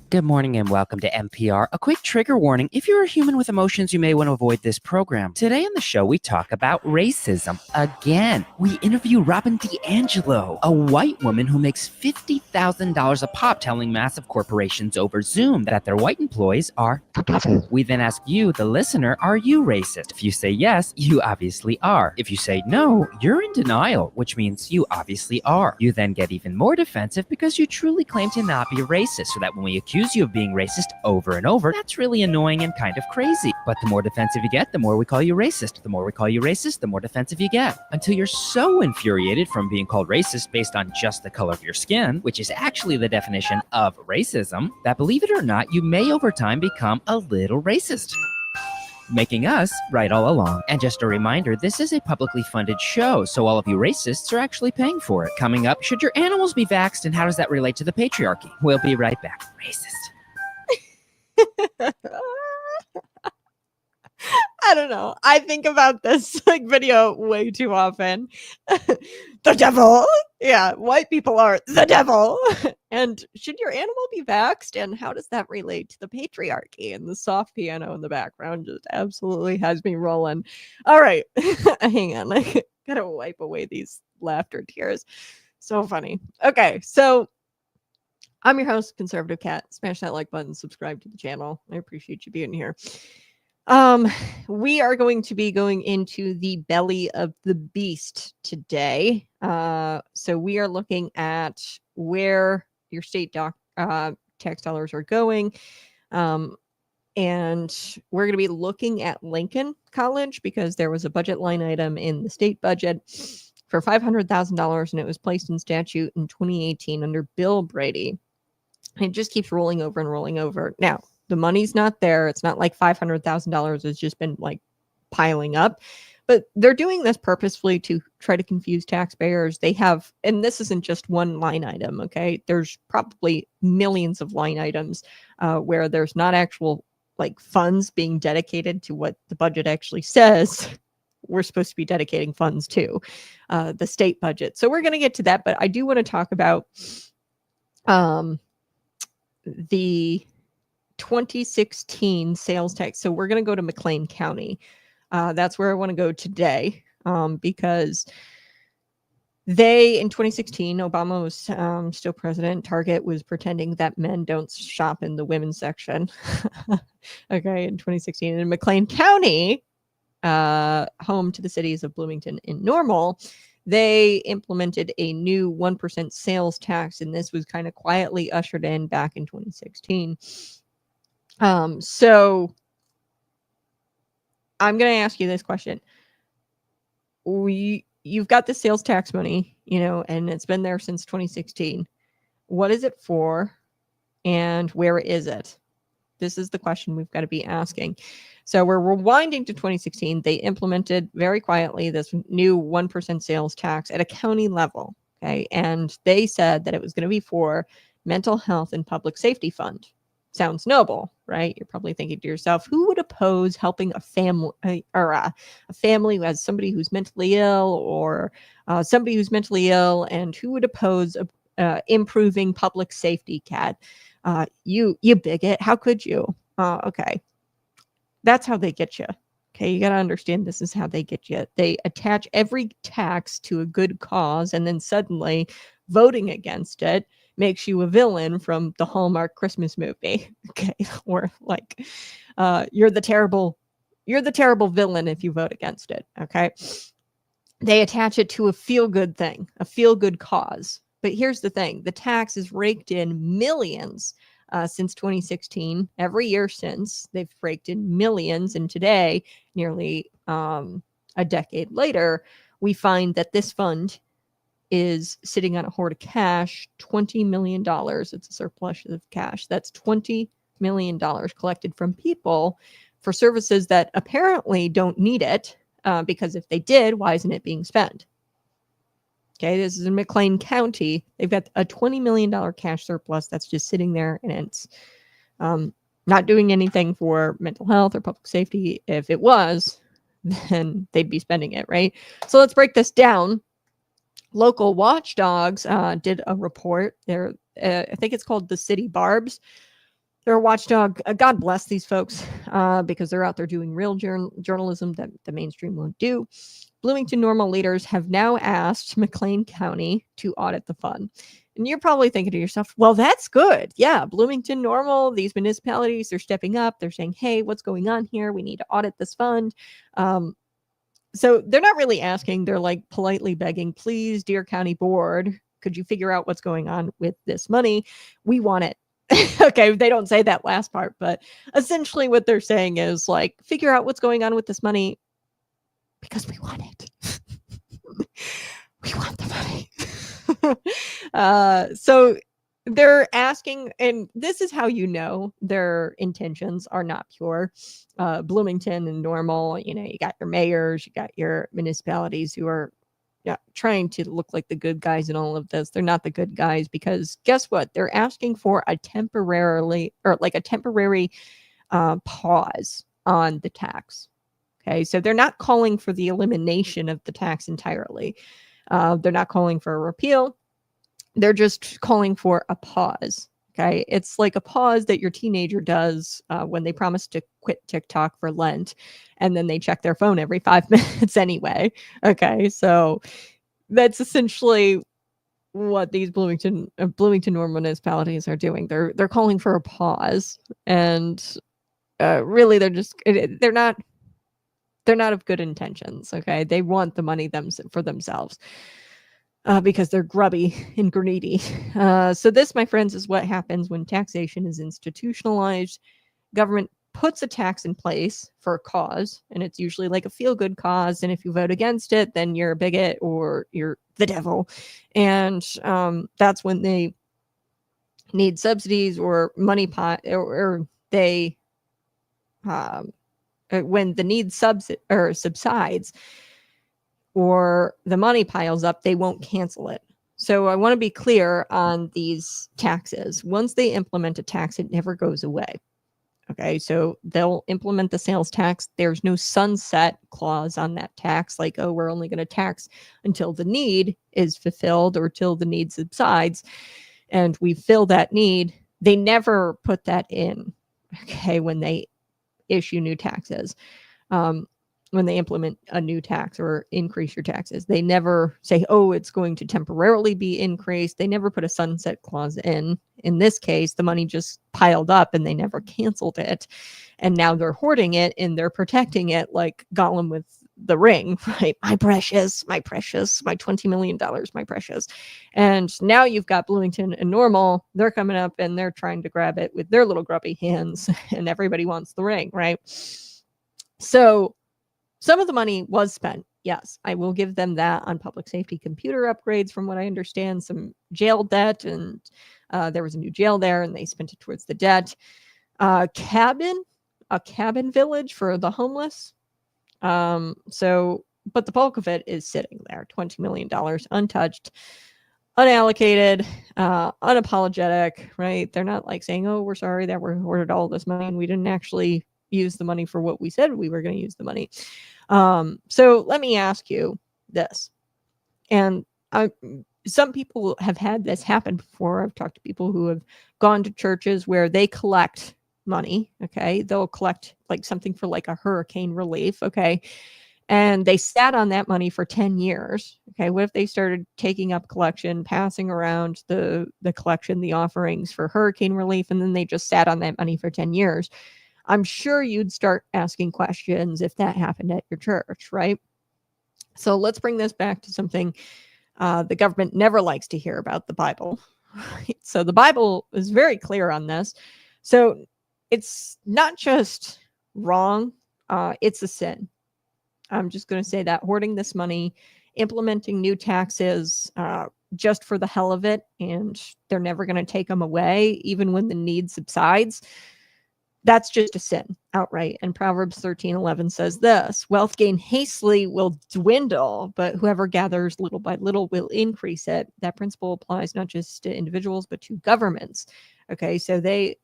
Good morning and welcome to NPR. A quick trigger warning. If you're a human with emotions, you may want to avoid this program. Today on the show, we talk about racism. Again, we interview Robin DiAngelo, a white woman who makes $50,000 a pop telling massive corporations over Zoom that their white employees are the devil. We then ask you, the listener, are you racist? If you say yes, you obviously are. If you say no, you're in denial, which means you obviously are. You then get even more defensive because you truly claim to not be racist, so that when we accuse you of being racist over and over, that's really annoying and kind of crazy. But the more defensive you get, the more we call you racist. The more we call you racist, the more defensive you get. Until you're so infuriated from being called racist based on just the color of your skin, which is actually the definition of racism, that believe it or not, you may over time become a little racist. Making us right all along. And just a reminder, this is a publicly funded show, so all of you racists are actually paying for it. Coming up, should your animals be vaxxed, and how does that relate to the patriarchy? We'll be right back. Racist.
I don't know. I think about this video way too often. The devil. Yeah, white people are the devil. And should your animal be vaxxed? And how does that relate to the patriarchy? And the soft piano in the background just absolutely has me rolling. All right. Hang on. I gotta wipe away these laughter tears. So funny. Okay, so I'm your host, Conservative Cat. Smash that like button, subscribe to the channel. I appreciate you being here. We are going to be going into the belly of the beast today. So we are looking at where your state tax dollars are going. And we're going to be looking at Lincoln College because there was a budget line item in the state budget for $500,000, and it was placed in statute in 2018 under Bill Brady. And it just keeps rolling over and rolling over. Now, the money's not there. It's not like $500,000 has just been like piling up, but they're doing this purposefully to try to confuse taxpayers. They have, and this isn't just one line item, okay? There's probably millions of line items where there's not actual like funds being dedicated to what the budget actually says we're supposed to be dedicating funds to, the state budget. So we're going to get to that, but I do want to talk about the 2016 sales tax. So we're going to go to McLean County. That's where I want to go today, because in 2016, Obama was still president. Target was pretending that men don't shop in the women's section. Okay, in 2016. In McLean County, home to the cities of Bloomington and Normal, they implemented a new 1% sales tax, and this was kind of quietly ushered in back in 2016. So I'm going to ask you this question. You've got the sales tax money, and it's been there since 2016. What is it for, and where is it? This is the question we've got to be asking. So we're rewinding to 2016. They implemented very quietly this new 1% sales tax at a county level. Okay. And they said that it was going to be for mental health and public safety fund. Sounds noble, right? You're probably thinking to yourself, who would oppose helping a family or a family who has somebody who's mentally ill, or somebody who's mentally ill, and who would oppose improving public safety, Kat? You bigot. How could you? Okay. That's how they get you. Okay. You got to understand this is how they get you. They attach every tax to a good cause, and then suddenly voting against it makes you a villain from the Hallmark Christmas movie. Okay. Or like, you're the terrible villain if you vote against it. Okay. They attach it to a feel-good thing, a feel-good cause. But here's the thing. The tax is raked in millions since 2016. Every year since, they've raked in millions. And today, nearly a decade later, we find that this fund is sitting on a hoard of cash, $20 million. It's a surplus of cash. That's $20 million collected from people for services that apparently don't need it, because if they did, why isn't it being spent? Okay, this is in McLean County. They've got a $20 million cash surplus that's just sitting there, and it's not doing anything for mental health or public safety. If it was, then they'd be spending it, right? So let's break this down. Local watchdogs did a report. I think it's called the City Barbs. They're a watchdog. God bless these folks, because they're out there doing real journalism that the mainstream won't do. Bloomington Normal leaders have now asked McLean County to audit the fund. And you're probably thinking to yourself, well, that's good. Yeah, Bloomington Normal, these municipalities, they're stepping up. They're saying, hey, what's going on here? We need to audit this fund. So they're not really asking. They're like politely begging, please, dear county board, could you figure out what's going on with this money? We want it. Okay, they don't say that last part, but essentially what they're saying is like, figure out what's going on with this money because we want it. We want the money. So they're asking, and this is how you know their intentions are not pure. Bloomington and Normal, you got your mayors, you got your municipalities who are trying to look like the good guys in all of this. They're not the good guys, because guess what? They're asking for a temporary pause on the tax. Okay, so they're not calling for the elimination of the tax entirely. They're not calling for a repeal. They're just calling for a pause. Okay, it's like a pause that your teenager does when they promise to quit TikTok for Lent, and then they check their phone every 5 minutes anyway. Okay, so that's essentially what these Bloomington Normal municipalities are doing. They're calling for a pause, and really they're not of good intentions. Okay, they want the money for themselves. Because they're grubby and greedy. So this, my friends, is what happens when taxation is institutionalized. Government puts a tax in place for a cause, and it's usually like a feel-good cause. And if you vote against it, then you're a bigot or you're the devil. And that's when they need subsidies or money pot, or they when the need subsides or the money piles up, they won't cancel it. So I want to be clear on these taxes. Once they implement a tax, it never goes away. Okay, so they'll implement the sales tax. There's no sunset clause on that tax, like, oh, we're only going to tax until the need is fulfilled or till the need subsides and we fill that need. They never put that in, okay, when they issue new taxes. When they implement a new tax or increase your taxes, they never say, oh, it's going to temporarily be increased. They never put a sunset clause in. In this case, the money just piled up and they never canceled it. And now they're hoarding it and they're protecting it like Gollum with the ring, right? My precious, my $20 million, my precious. And now you've got Bloomington and Normal. They're coming up and they're trying to grab it with their little grubby hands, and everybody wants the ring, right? So some of the money was spent. Yes, I will give them that on public safety computer upgrades, from what I understand, some jail debt, and there was a new jail there, and they spent it towards the debt. A cabin village for the homeless. But the bulk of it is sitting there, $20 million, untouched, unallocated, unapologetic, right? They're not like saying, oh, we're sorry that we hoarded all this money and we didn't actually use the money for what we said we were going to use the money. So let me ask you this. And some people have had this happen before. I've talked to people who have gone to churches where they collect money. Okay. They'll collect like something for like a hurricane relief. Okay. And they sat on that money for 10 years. Okay. What if they started taking up collection, passing around the collection, the offerings for hurricane relief, and then they just sat on that money for 10 years? I'm sure you'd start asking questions if that happened at your church, right? So let's bring this back to something the government never likes to hear about, the Bible. So the Bible is very clear on this. So it's not just wrong, it's a sin. I'm just going to say that hoarding this money, implementing new taxes just for the hell of it, and they're never going to take them away, even when the need subsides. That's just a sin outright. And Proverbs 13:11 says this: wealth gained hastily will dwindle, but whoever gathers little by little will increase it. That principle applies not just to individuals, but to governments. Okay, so they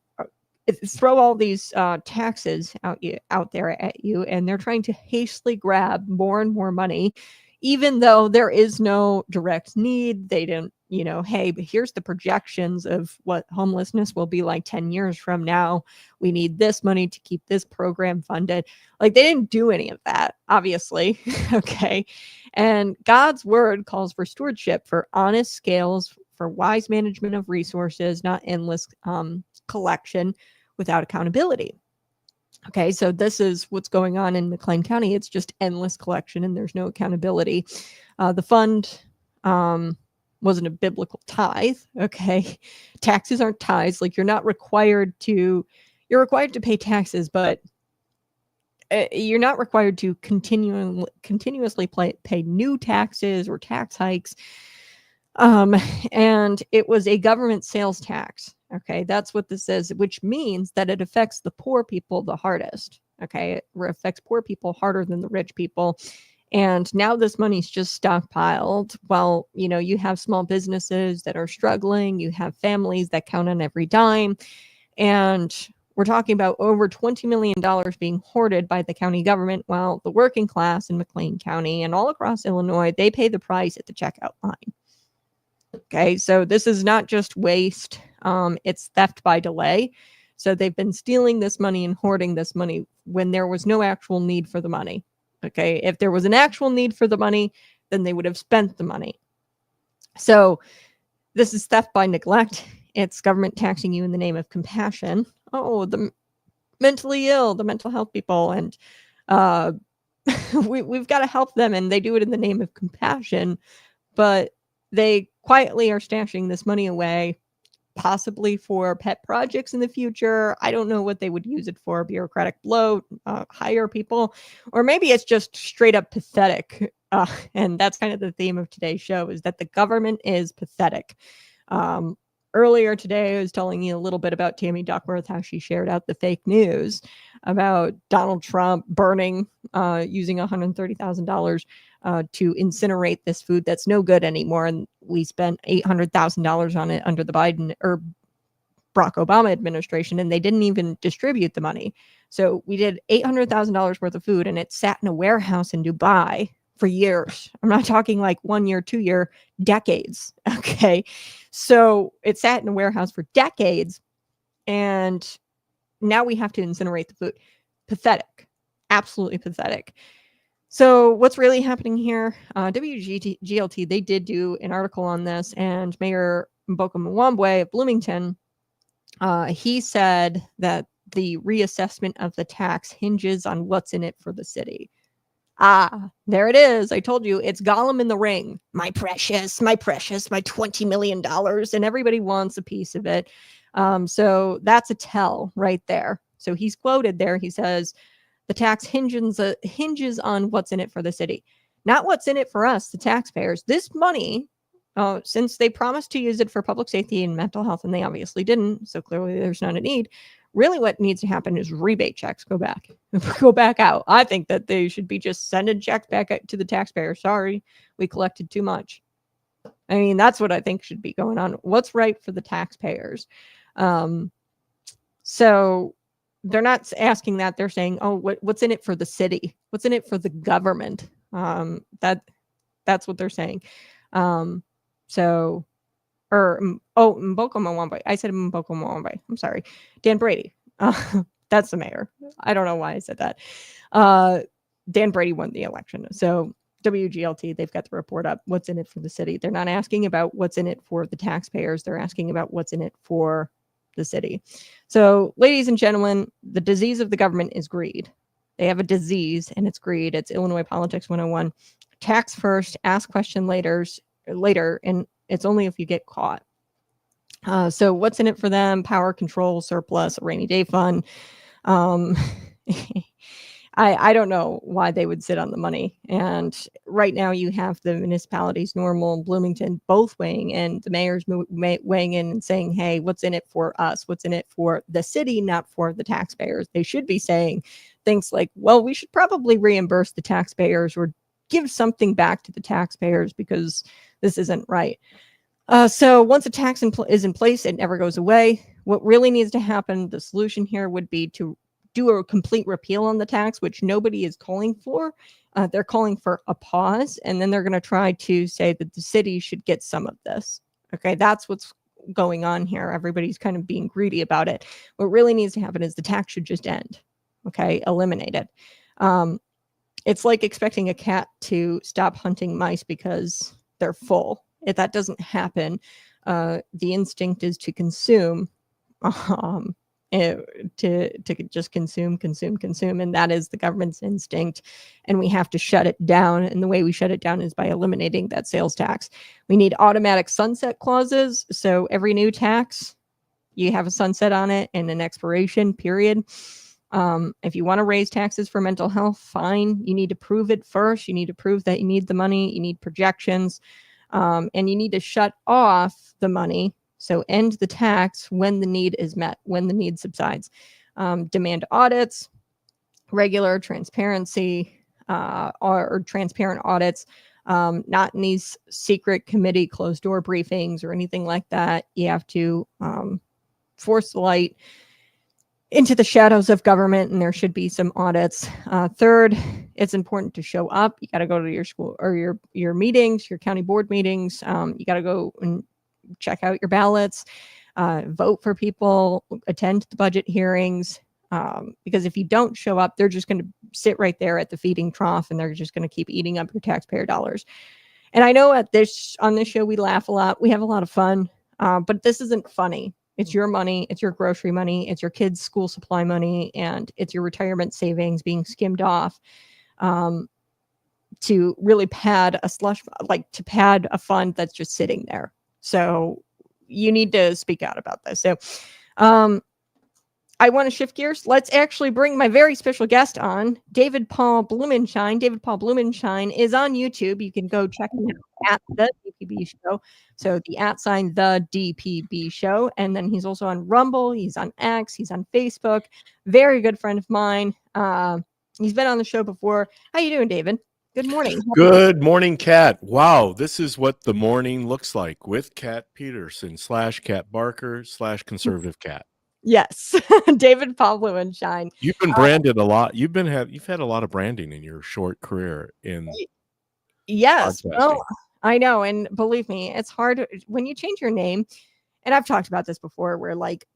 throw all these taxes out there at you, and they're trying to hastily grab more and more money, even though there is no direct need. They don't, hey, but here's the projections of what homelessness will be like 10 years from now. We need this money to keep this program funded. Like, they didn't do any of that, obviously. Okay. And God's word calls for stewardship, for honest scales, for wise management of resources, not endless collection without accountability. Okay, so this is what's going on in McLean County. It's just endless collection and there's no accountability. The fund wasn't a biblical tithe. Okay, taxes aren't tithes. Like, you're required to pay taxes, but you're not required to continuously pay new taxes or tax hikes. And it was a government sales tax. Okay, that's what this is, which means that it affects the poor people the hardest. Okay, it affects poor people harder than the rich people. And now this money's just stockpiled. While, you have small businesses that are struggling, you have families that count on every dime. And we're talking about over $20 million being hoarded by the county government, while the working class in McLean County and all across Illinois, they pay the price at the checkout line. Okay, so this is not just waste. It's theft by delay. So they've been stealing this money and hoarding this money when there was no actual need for the money. Okay, if there was an actual need for the money, then they would have spent the money. So this is theft by neglect. It's government taxing you in the name of compassion. Oh, the mentally ill, the mental health people, and we've got to help them, and they do it in the name of compassion, but they quietly are stashing this money away possibly for pet projects in the future. I don't know what they would use it for, bureaucratic bloat, hire people, or maybe it's just straight up pathetic. And that's kind of the theme of today's show, is that the government is pathetic. Earlier today, I was telling you a little bit about Tammy Duckworth, how she shared out the fake news about Donald Trump burning, using $130,000 to incinerate this food that's no good anymore. And we spent $800,000 on it under the Biden or Barack Obama administration, and they didn't even distribute the money. So we did $800,000 worth of food, and it sat in a warehouse in Dubai for years. I'm not talking like 1 year, 2 year, decades. Okay. So it sat in a warehouse for decades, and now we have to incinerate the food. Pathetic. Absolutely pathetic. So what's really happening here? WGLT, they did do an article on this, and Mayor Mboka Mwambwe of Bloomington, he said that the reassessment of the tax hinges on what's in it for the city. There it is. I told you, it's Gollum in the ring. My precious, my $20 million. And everybody wants a piece of it. So that's a tell right there. So he's quoted there. He says, the tax hinges on what's in it for the city, not what's in it for us, the taxpayers. This money, since they promised to use it for public safety and mental health, and they obviously didn't, so clearly there's not a need. Really what needs to happen is rebate checks go back out. I think that they should be just sending checks back to the taxpayer. Sorry, we collected too much. I mean, that's what I think should be going on. What's right for the taxpayers? So they're not asking that. They're saying, oh, what's in it for the city? What's in it for the government? That's what they're saying. Mboka Mwambwe. I said Mboka Mwambwe. I'm sorry. Dan Brady. That's the mayor. I don't know why I said that. Dan Brady won the election. So WGLT, they've got the report up. What's in it for the city? They're not asking about what's in it for the taxpayers. They're asking about what's in it for the city. So, ladies and gentlemen, the disease of the government is greed. They have a disease, and it's greed. It's Illinois Politics 101. Tax first, ask question later, and it's only if you get caught. So what's in it for them? Power, control, surplus, a rainy day fund. I don't know why they would sit on the money. And right now you have the municipalities, Normal and Bloomington, both weighing in. The mayor's weighing in and saying, hey, what's in it for us? What's in it for the city, not for the taxpayers? They should be saying things like, well, we should probably reimburse the taxpayers or give something back to the taxpayers because this isn't right. So once a tax is in place, it never goes away. What really needs to happen, the solution here would be to do a complete repeal on the tax, which nobody is calling for. They're calling for a pause, and then they're going to try to say that the city should get some of this. Okay, that's what's going on here. Everybody's kind of being greedy about it. What really needs to happen is the tax should just end. Okay, eliminate it. It's like expecting a cat to stop hunting mice because they're full. If that doesn't happen, the instinct is to consume, to just consume, and that is the government's instinct, and we have to shut it down. And the way we shut it down is by eliminating that sales tax. We need automatic sunset clauses, so every new tax, you have a sunset on it and an expiration period. If you want to raise taxes for mental health, fine. You need to prove it first. You need to prove that you need the money. You need projections. And you need to shut off the money. So end the tax when the need is met, when the need subsides. Demand audits, regular transparency, or transparent audits, not in these secret committee closed door briefings or anything like that. You have to force the light into the shadows of government, and there should be some audits. Third, it's important to show up. You got to go to your school or your meetings, your county board meetings. You got to go and check out your ballots, vote for people, attend the budget hearings. Because if you don't show up, they're just going to sit right there at the feeding trough, and they're just going to keep eating up your taxpayer dollars. And I know on this show we laugh a lot, we have a lot of fun, but this isn't funny. It's your money, it's your grocery money, it's your kids' school supply money, and it's your retirement savings being skimmed off to really pad a fund that's just sitting there. So you need to speak out about this. So I want to shift gears. Let's actually bring my very special guest on, David Paul Blumenshine. David Paul Blumenshine is on YouTube. You can go check him out at the DPB Show. So the @ the DPB Show. And then he's also on Rumble. He's on X. He's on Facebook. Very good friend of mine. He's been on the show before. How you doing, David? Good morning.
Good morning, Kat. Wow, this is what the morning looks like with Kat Peterson / Kat Barker / conservative Kat.
Yes, David Paul Blumenshine.
You've been branded a lot. You've had a lot of branding in your short career in
yes.
podcasting.
Well, I know, and believe me, it's hard when you change your name. And I've talked about this before, where like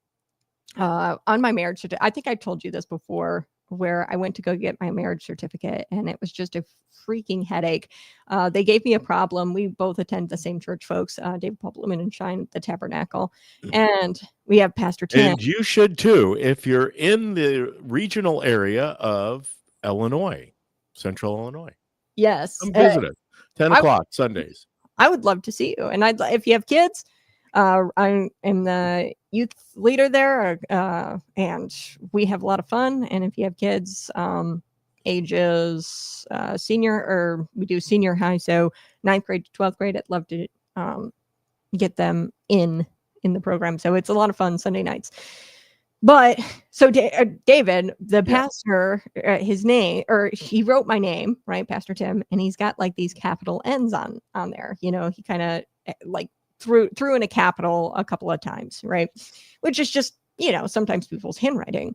on my marriage certificate, I think I told you this before, where I went to go get my marriage certificate, and it was just a freaking headache. They gave me a problem. We both attend the same church, folks. David Paul Blumenshine, the Tabernacle, and we have Pastor Tim.
And you should too, if you're in the regional area of Illinois, Central Illinois.
Yes,
Come visit us. 10 o'clock Sundays.
I would love to see you, and if you have kids, I'm the youth leader there, and we have a lot of fun. And if you have kids, ages senior, or we do senior high, so 9th grade to 12th grade, I'd love to get them in the program. So it's a lot of fun Sunday nights. But so David, the pastor, his name, or he wrote my name, right, Pastor Tim, and he's got like these capital N's on there. You know, he kind of like threw in a capital a couple of times, right? Which is just, you know, sometimes people's handwriting.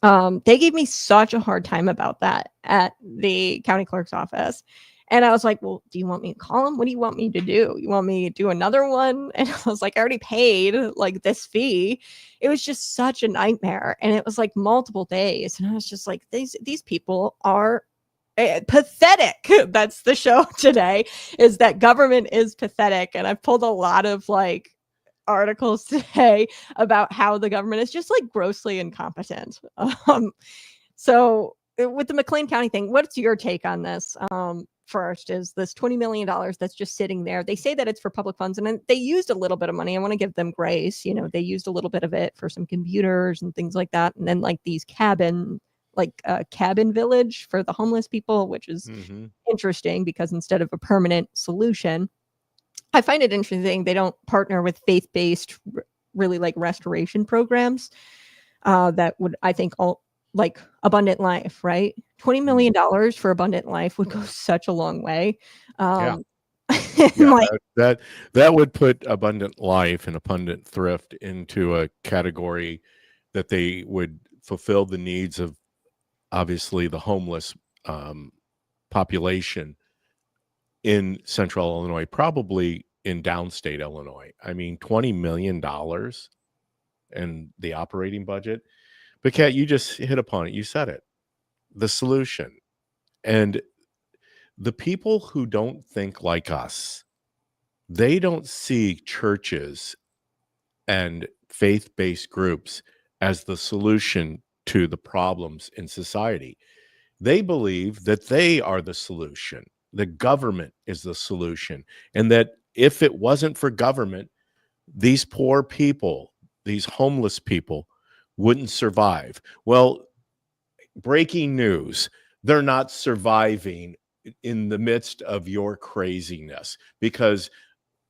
They gave me such a hard time about that at the county clerk's office. And I was like, well, do you want me to call him? What do you want me to do? You want me to do another one? And I was like, I already paid like this fee. It was just such a nightmare. And it was like multiple days. And I was just like, these people are pathetic. That's the show today, is that government is pathetic. And I've pulled a lot of like articles today about how the government is just like grossly incompetent. So with the McLean County thing, what's your take on this? First is this $20 million that's just sitting there. They say that it's for public funds, and they used a little bit of money. I want to give them grace. You know, they used a little bit of it for some computers and things like that. And then like these cabin village for the homeless people, which is interesting because instead of a permanent solution, I find it interesting they don't partner with faith-based, really like restoration programs that would, I think, all like Abundant Life, right? $20 million for Abundant Life would go such a long way.
Yeah,
like,
that would put Abundant Life and Abundant Thrift into a category that they would fulfill the needs of, obviously, the homeless population in Central Illinois, probably in downstate Illinois. I mean, $20 million in the operating budget. But Kat, you just hit upon it. You said it. The solution. And the people who don't think like us, they don't see churches and faith-based groups as the solution to the problems in society. They believe that they are the solution. The government is the solution. And that if it wasn't for government, these poor people, these homeless people, wouldn't survive. Well, breaking news, they're not surviving in the midst of your craziness, because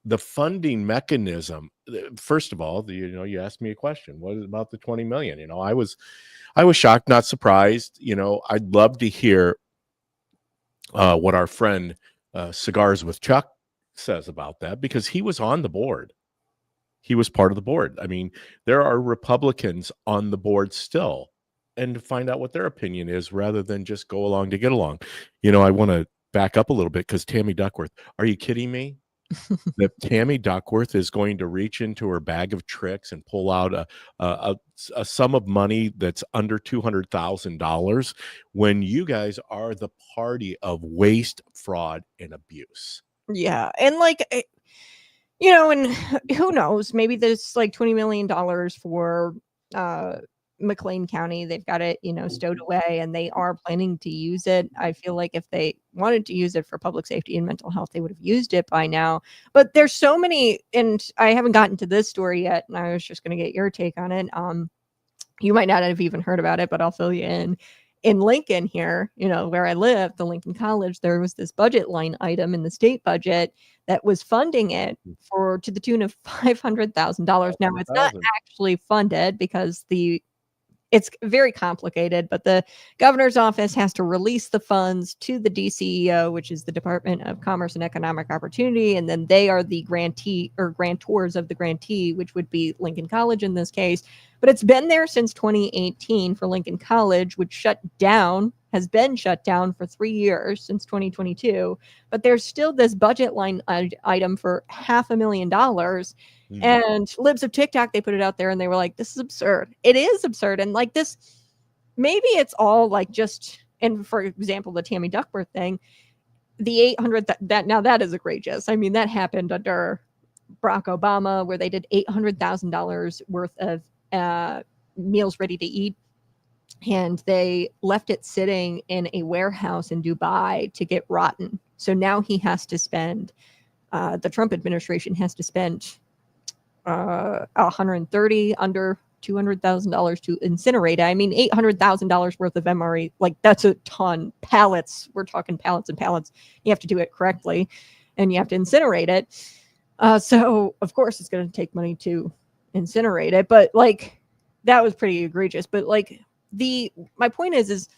the funding mechanism, first of all, you asked me a question, what about the 20 million? I was shocked, not surprised. I'd love to hear what our friend Cigars with Chuck says about that, because he was on the board. He was part of the board. I mean, there are Republicans on the board still, and to find out what their opinion is rather than just go along to get along. I want to back up a little bit, because Tammy Duckworth, are you kidding me? That Tammy Duckworth is going to reach into her bag of tricks and pull out a sum of money that's under $200,000 when you guys are the party of waste, fraud, and abuse.
Yeah. And like, and who knows, maybe there's like $20 million for McLean County. They've got it, stowed away, and they are planning to use it. I feel like if they wanted to use it for public safety and mental health, they would have used it by now. But there's so many, and I haven't gotten to this story yet, and I was just going to get your take on it. You might not have even heard about it, but I'll fill you in. In Lincoln here, where I live, the Lincoln College, there was this budget line item in the state budget that was funding it to the tune of $500,000. Now, it's not actually funded because it's very complicated, but the governor's office has to release the funds to the DCEO, which is the Department of Commerce and Economic Opportunity, and then they are the grantee or grantors of the grantee, which would be Lincoln College in this case. But it's been there since 2018 for Lincoln College, which has been shut down for 3 years since 2022. But there's still this budget line item for $500,000. And Libs of TikTok, they put it out there and they were like, this is absurd. It is absurd. And like this, maybe it's all like just, and for example, the Tammy Duckworth thing, the 800, that is egregious. I mean, that happened under Barack Obama, where they did $800,000 worth of meals ready to eat. And they left it sitting in a warehouse in Dubai to get rotten. So now he has to spend, the Trump administration has to spend $130 under $200,000 to incinerate it. I mean, $800,000 worth of MRE, like that's a ton. Pallets, we're talking pallets and pallets. You have to do it correctly, and you have to incinerate it. So of course it's going to take money to incinerate it, but like that was pretty egregious. But like my point is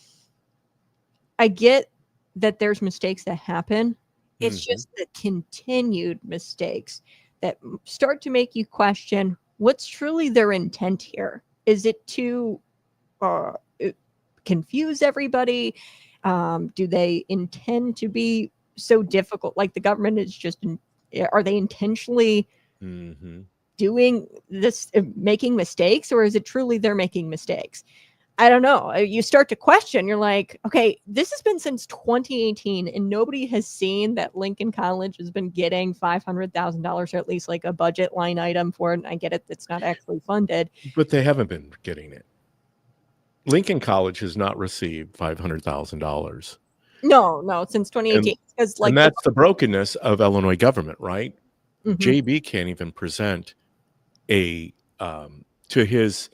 I get that there's mistakes that happen. It's just the continued mistakes that start to make you question what's truly their intent here. Is it to confuse everybody? Do they intend to be so difficult? Like the government is just, are they intentionally doing this, making mistakes, or is it truly they're making mistakes? I don't know. You start to question. You're like, okay, this has been since 2018, and nobody has seen that Lincoln College has been getting $500,000, or at least like a budget line item for it. And I get it; it's not actually funded,
but they haven't been getting it. Lincoln College has not received $500,000.
No, since 2018.
And that's the brokenness of Illinois government, right? JB can't even present to his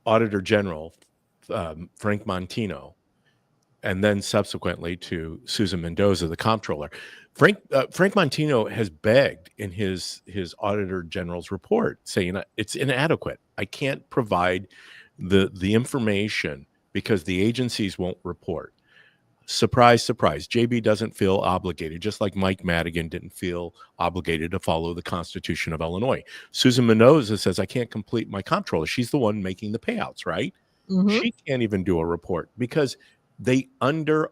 Auditor General, Frank Montino, and then subsequently to Susan Mendoza, the comptroller. Frank Montino has begged in his Auditor General's report, saying it's inadequate. I can't provide the information because the agencies won't report. Surprise, surprise. JB doesn't feel obligated, just like Mike Madigan didn't feel obligated to follow the Constitution of Illinois. Susan Mendoza says, I can't complete my comptroller. She's the one making the payouts, right? She can't even do a report because they underreport.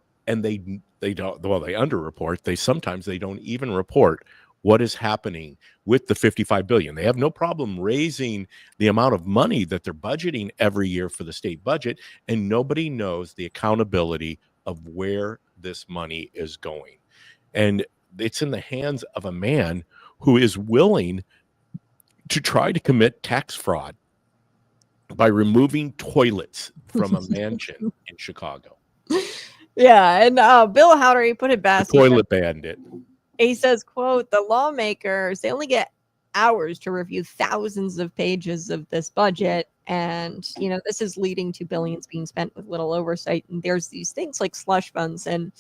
Sometimes they don't even report what is happening with the $55 billion. They have no problem raising the amount of money that they're budgeting every year for the state budget, and nobody knows the accountability of where this money is going. And it's in the hands of a man who is willing to try to commit tax fraud by removing toilets from a mansion in Chicago.
Yeah, and Bill Howder, he put it best.
The toilet bandit.
He says, quote, the lawmakers, they only get hours to review thousands of pages of this budget. And, this is leading to billions being spent with little oversight. And there's these things like slush funds and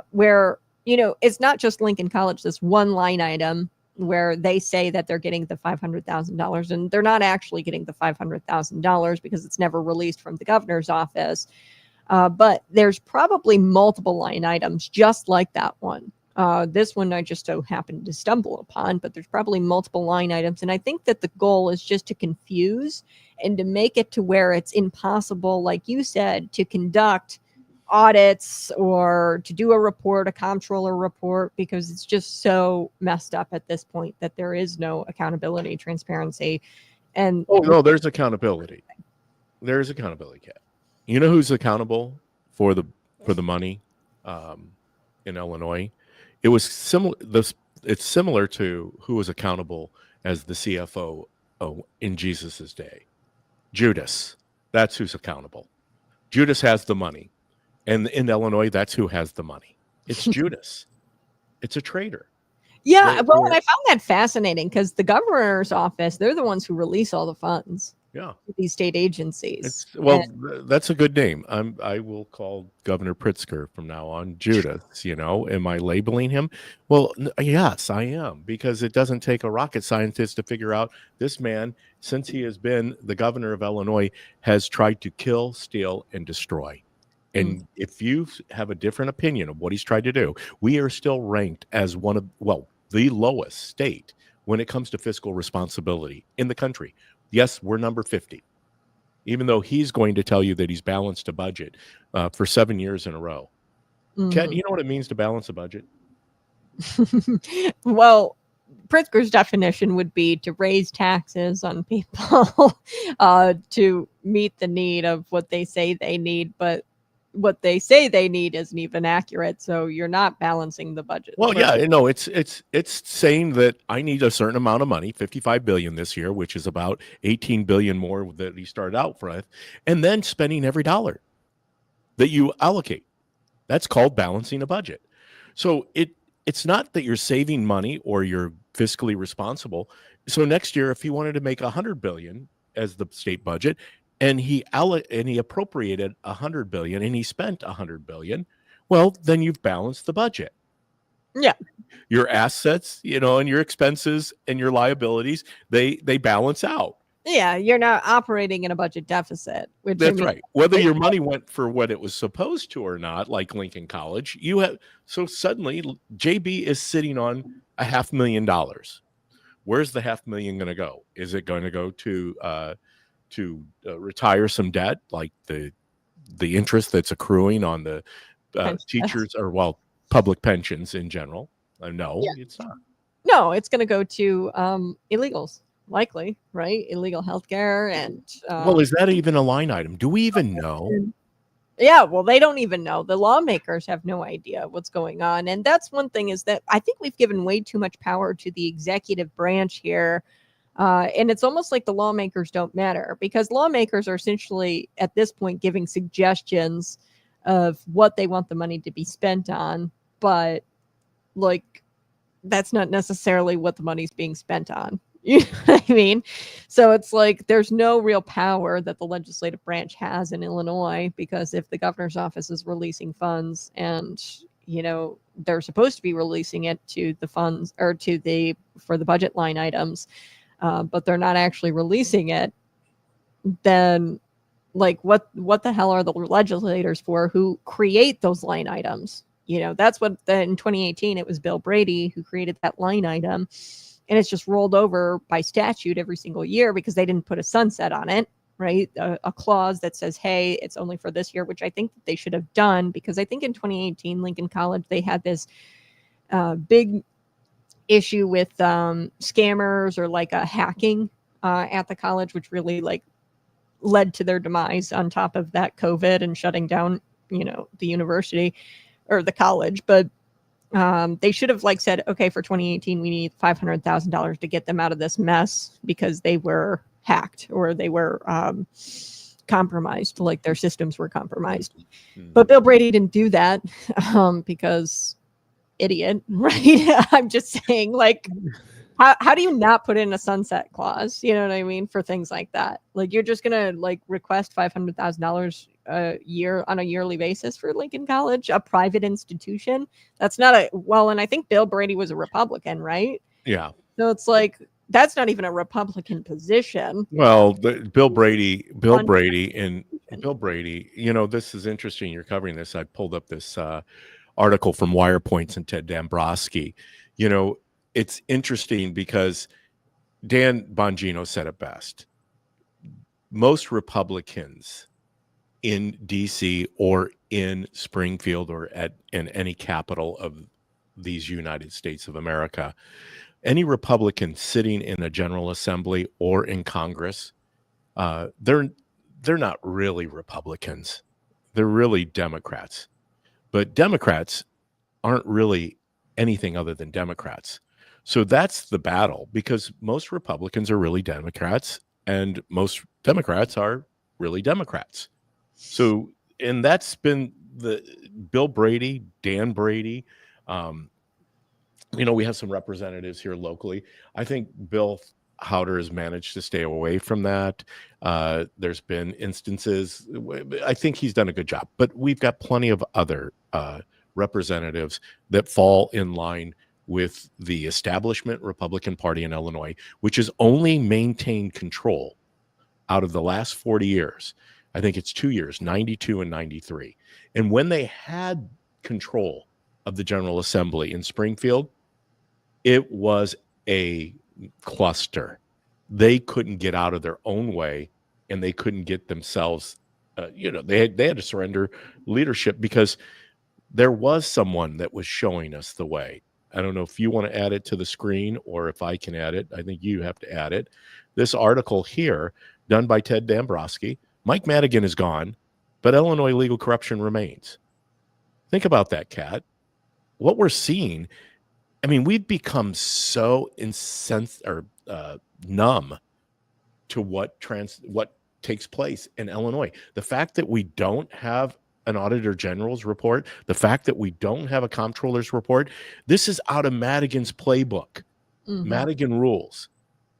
where, it's not just Lincoln College, this one line item where they say that they're getting the $500,000 and they're not actually getting the $500,000 because it's never released from the governor's office. But there's probably multiple line items just like that one. This one I just so happened to stumble upon, but there's probably multiple line items. And I think that the goal is just to confuse and to make it to where it's impossible, like you said, to conduct audits or to do a comptroller report, because it's just so messed up at this point that there is no accountability, transparency. And
no, there's accountability. There's accountability, Kat. You know who's accountable for the money in Illinois? It was similar. It's similar to who was accountable as the CFO in Jesus's day. Judas. That's who's accountable. Judas has the money, and in Illinois, that's who has the money. It's Judas. It's a traitor.
Yeah,
They-
well, and
they're-
I found that fascinating because the governor's office, they're the ones who release all the funds
Yeah.
to these state agencies.
That's a good name. I will call Governor Pritzker from now on Judas. Am I labeling him? Well, yes, I am, because it doesn't take a rocket scientist to figure out this man, since he has been the governor of Illinois, has tried to kill, steal, and destroy. And if you have a different opinion of what he's tried to do, we are still ranked as the lowest state when it comes to fiscal responsibility in the country. Yes, we're number 50, even though he's going to tell you that he's balanced a budget for 7 years in a row. Ken, you know what it means to balance a budget?
Well, Pritzker's definition would be to raise taxes on people to meet the need of what they say they need, but what they say they need isn't even accurate. So you're not balancing the budget.
Well, yeah, no, it's saying that I need a certain amount of money, $55 billion this year, which is about $18 billion more that he started out with, and then spending every dollar that you allocate. That's called balancing a budget. So it's not that you're saving money or you're fiscally responsible. So next year, if he wanted to make $100 billion as the state budget, and he appropriated $100 billion and he spent $100 billion, well, then you've balanced the budget.
Yeah.
Your assets, and your expenses and your liabilities, they balance out.
Yeah, you're not operating in a budget deficit.
That's right. Whether your money went for what it was supposed to or not, like Lincoln College, so suddenly JB is sitting on $500,000. Where's the $500,000 going to go? Is it going to go to retire some debt, like the interest that's accruing on the teachers or public pensions in general? No, it's not.
No, it's going to go to illegals, likely, right? Illegal healthcare and.
Is that even a line item? Do we even know?
Yeah, well, they don't even know. The lawmakers have no idea what's going on. And that's one thing, is that I think we've given way too much power to the executive branch here. And it's almost like the lawmakers don't matter, because lawmakers are essentially at this point giving suggestions of what they want the money to be spent on. But that's not necessarily what the money's being spent on. You know what I mean? So it's like there's no real power that the legislative branch has in Illinois, because if the governor's office is releasing funds and, they're supposed to be releasing it to the funds or for the budget line items, but they're not actually releasing it, then what the hell are the legislators for who create those line items? That's what in 2018, it was Bill Brady who created that line item. And it's just rolled over by statute every single year because they didn't put a sunset on it, right? A clause that says, hey, it's only for this year, which I think that they should have done, because I think in 2018, Lincoln College, they had this big issue with scammers or hacking at the college, which really led to their demise on top of that COVID and shutting down, the university or the college. But they should have said, okay, for 2018, we need $500,000 to get them out of this mess because they were hacked or they were compromised, their systems were compromised. But Bill Brady didn't do that because idiot, right? I'm just saying, how do you not put in a sunset clause? You know what I mean? For things like that. You're just going to request $500,000 a year on a yearly basis for Lincoln College, a private institution. That's not and I think Bill Brady was a Republican, right?
Yeah.
So it's that's not even a Republican position.
Well, Bill Brady, this is interesting. You're covering this. I pulled up this article from Wire Points and Ted Dombrowski. It's interesting because Dan Bongino said it best. Most Republicans in DC or in Springfield or in any capital of these United States of America, any Republican sitting in a General Assembly or in Congress, they're not really Republicans. They're really Democrats. But Democrats aren't really anything other than Democrats. So that's the battle, because most Republicans are really Democrats and most Democrats are really Democrats. So, and that's been the Bill Brady, Dan Brady, we have some representatives here locally. I think Bill Howder has managed to stay away from that. There's been instances. I think he's done a good job, but we've got plenty of other representatives that fall in line with the establishment Republican Party in Illinois, which has only maintained control out of the last 40 years. I think it's 2 years, 92 and 93. And when they had control of the General Assembly in Springfield, it was a cluster. They couldn't get out of their own way, and they couldn't get themselves, they had to surrender leadership because there was someone that was showing us the way. I don't know if you want to add it to the screen or if I can add it. I think you have to add it. This article here, done by Ted Dombrowski. Mike Madigan is gone, but Illinois legal corruption remains. Think about that, Kat. What we're seeing, I mean, we've become so incensed or numb to what takes place in Illinois. The fact that we don't have an Auditor General's report, the fact that we don't have a Comptroller's report, this is out of Madigan's playbook. Mm-hmm. Madigan rules.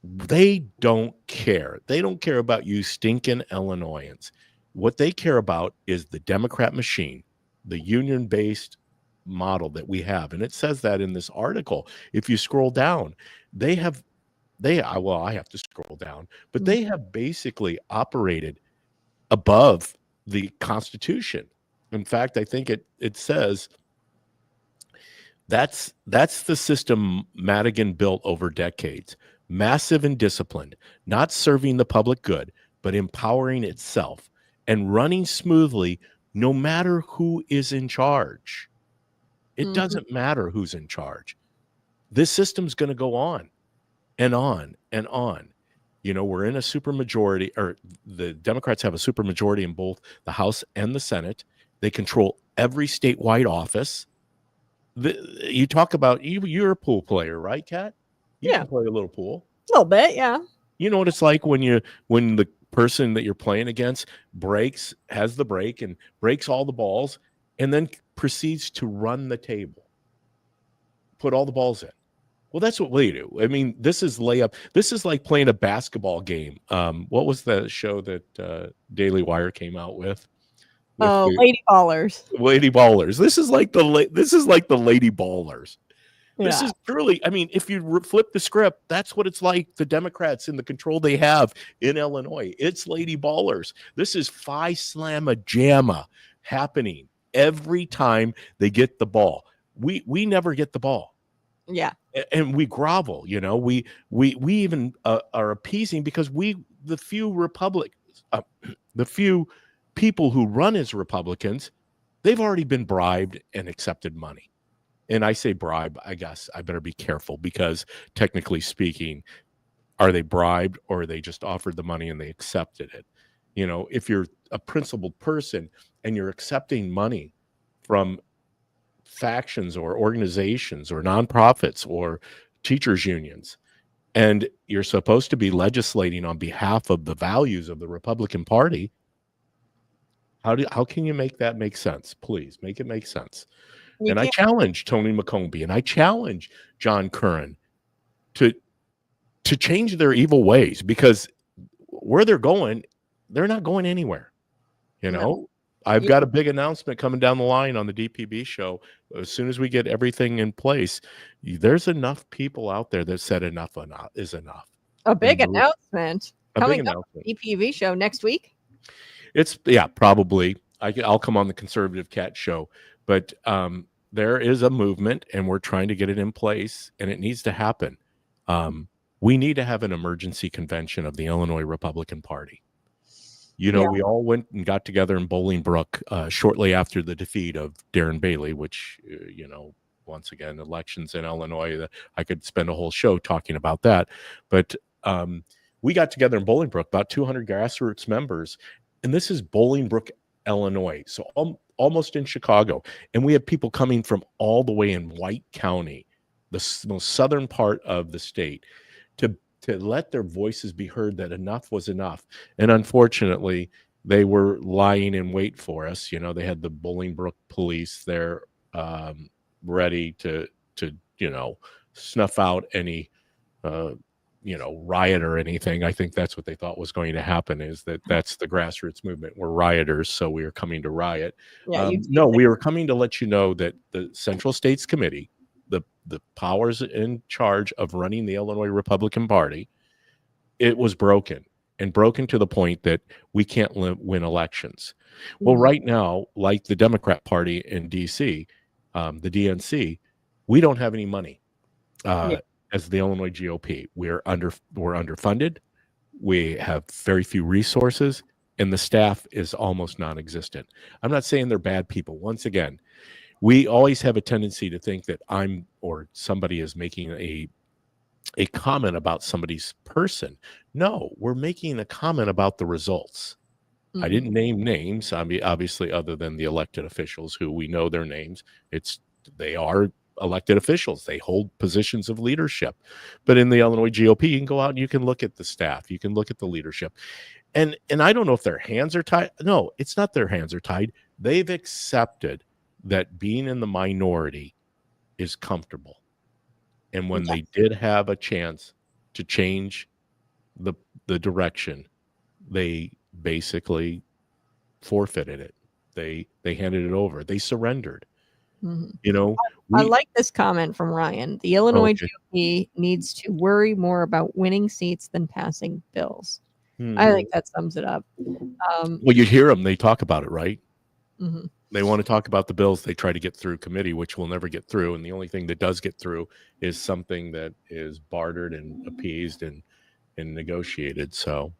They don't care. They don't care about you stinking Illinoisans. What they care about is the Democrat machine, the union-based model that we have. And it says that in this article. If you scroll down, I have to scroll down, but they have basically operated above the Constitution. In fact, I think it says that's the system Madigan built over decades. Massive and disciplined, not serving the public good, but empowering itself and running smoothly no matter who is in charge. It doesn't matter who's in charge. This system's going to go on and on and on. We're in a supermajority, or the Democrats have a supermajority in both the House and the Senate. They control every statewide office. You talk about, you're a pool player, right, Kat? You can play a little pool.
A little bit, yeah.
You know what it's like when the person that you're playing against has the break and breaks all the balls and then proceeds to run the table, put all the balls in. Well, that's what we do. I mean, this is layup. This is like playing a basketball game. What was the show that Daily Wire came out with?
Lady Ballers.
Lady Ballers. This is like the Lady Ballers. Yeah. This is truly, I mean, if you flip the script, that's what it's like. The Democrats and the control they have in Illinois. It's Lady Ballers. This is Phi Slamma Jamma happening every time they get the ball. We never get the ball.
Yeah.
And we grovel, we even are appeasing because the few people who run as Republicans, they've already been bribed and accepted money. And I say bribe, I guess I better be careful because technically speaking, are they bribed or are they just offered the money and they accepted it? If you're a principled person and you're accepting money from factions or organizations or nonprofits or teachers unions, and you're supposed to be legislating on behalf of the values of the Republican Party, how can you make that make sense? Please make it make sense. And I challenge Tony McCombie and I challenge John Curran to change their evil ways, because where they're going, they're not going anywhere. No. I've got a big announcement coming down the line on the DPB show. As soon as we get everything in place, there's enough people out there that said enough is enough.
A big announcement coming up on the DPB show next week.
Probably. I'll come on the Conservative Cat show, but there is a movement and we're trying to get it in place and it needs to happen. We need to have an emergency convention of the Illinois Republican Party. We all went and got together in Bolingbrook shortly after the defeat of Darren Bailey, which, once again, elections in Illinois, I could spend a whole show talking about that. But we got together in Bolingbrook, about 200 grassroots members, and this is Bolingbrook, Illinois, so almost in Chicago. And we have people coming from all the way in White County, the most southern part of the state, to let their voices be heard that enough was enough. And unfortunately, they were lying in wait for us. You know, they had the Bolingbrook police there, ready to snuff out any riot or anything. I think that's what they thought was going to happen, is that's the grassroots movement. We're rioters, so we are coming to riot.
Yeah,
No, we were coming to let you know that the Central States Committee, the powers in charge of running the Illinois Republican Party, it was broken to the point that we can't win elections. Well, right now, like the Democrat Party in DC, the DNC, we don't have any money. As the Illinois GOP, we're underfunded. We have very few resources, and the staff is almost non-existent. I'm not saying they're bad people. Once again, we always have a tendency to think that I'm or somebody is making a comment about somebody's person. No, we're making a comment about the results. I didn't name names, obviously, other than the elected officials who we know their names. They are elected officials. They hold positions of leadership. But in the Illinois GOP, you can go out and you can look at the staff. You can look at the leadership. And I don't know if their hands are tied. No, it's not their hands are tied. They've accepted that being in the minority is comfortable. And when they did have a chance to change the direction, they basically forfeited it. They handed it over. They surrendered.
I like this comment from Ryan. The Illinois GOP needs to worry more about winning seats than passing bills. I think that sums it up.
Well, you hear them. They talk about it, right? They want to talk about the bills they try to get through committee, which will never get through. And the only thing that does get through is something that is bartered and appeased and negotiated. So,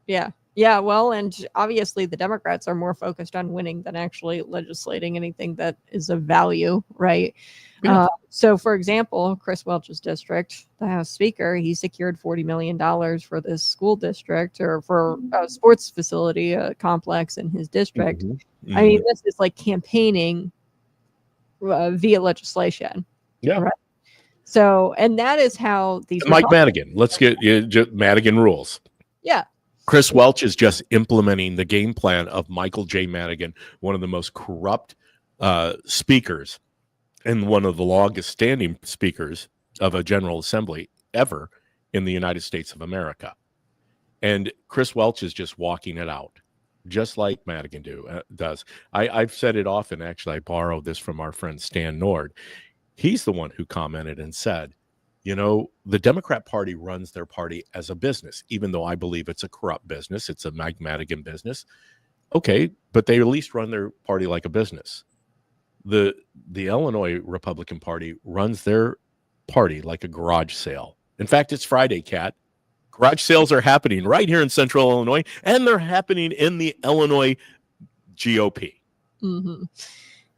yeah. Well, and obviously the Democrats are more focused on winning than actually legislating anything that is of value, right?
Yeah.
So, for example, Chris Welch's district, the House Speaker, he secured $40 million for this school district or for a sports facility, a complex in his district. I mean, this is like campaigning via legislation.
Yeah.
Right? So, and that is how these
Mike Madigan. Let's get Madigan rules.
Yeah.
Chris Welch is just implementing the game plan of Michael J. Madigan, one of the most corrupt speakers and one of the longest standing speakers of a General Assembly ever in the United States of America. And Chris Welch is just walking it out, just like Madigan does. I've said it often. Actually, I borrowed this from our friend Stan Nord. He's the one who commented and said, the Democrat Party runs their party as a business, even though I believe it's a corrupt business. It's a Mike Madigan business. Okay, but they at least run their party like a business. The Illinois Republican Party runs their party like a garage sale. In fact, it's Friday, Kat. Garage sales are happening right here in Central Illinois, and they're happening in the Illinois GOP.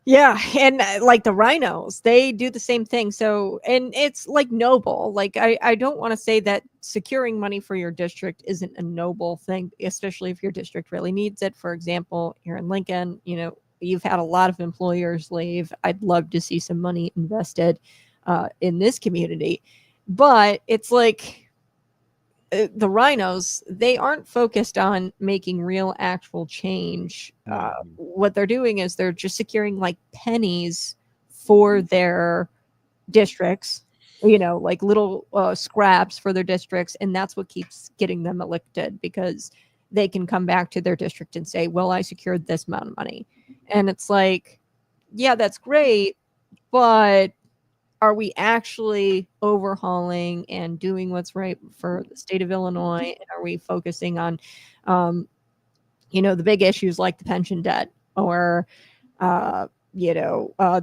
Yeah, and like the rhinos, they do the same thing. So, and it's like noble. Like I don't want to say that securing money for your district isn't a noble thing, especially if your district really needs it. For example, here in Lincoln, you've had a lot of employers leave. I'd love to see some money invested in this community, but it's like the rhinos, they aren't focused on making real actual change. What they're doing is they're just securing like pennies for their districts, like little scraps for their districts. And that's what keeps getting them elected, because they can come back to their district and say, well, I secured this amount of money. And it's like, yeah, that's great, but are we actually overhauling and doing what's right for the state of Illinois? And are we focusing on, the big issues like the pension debt or, the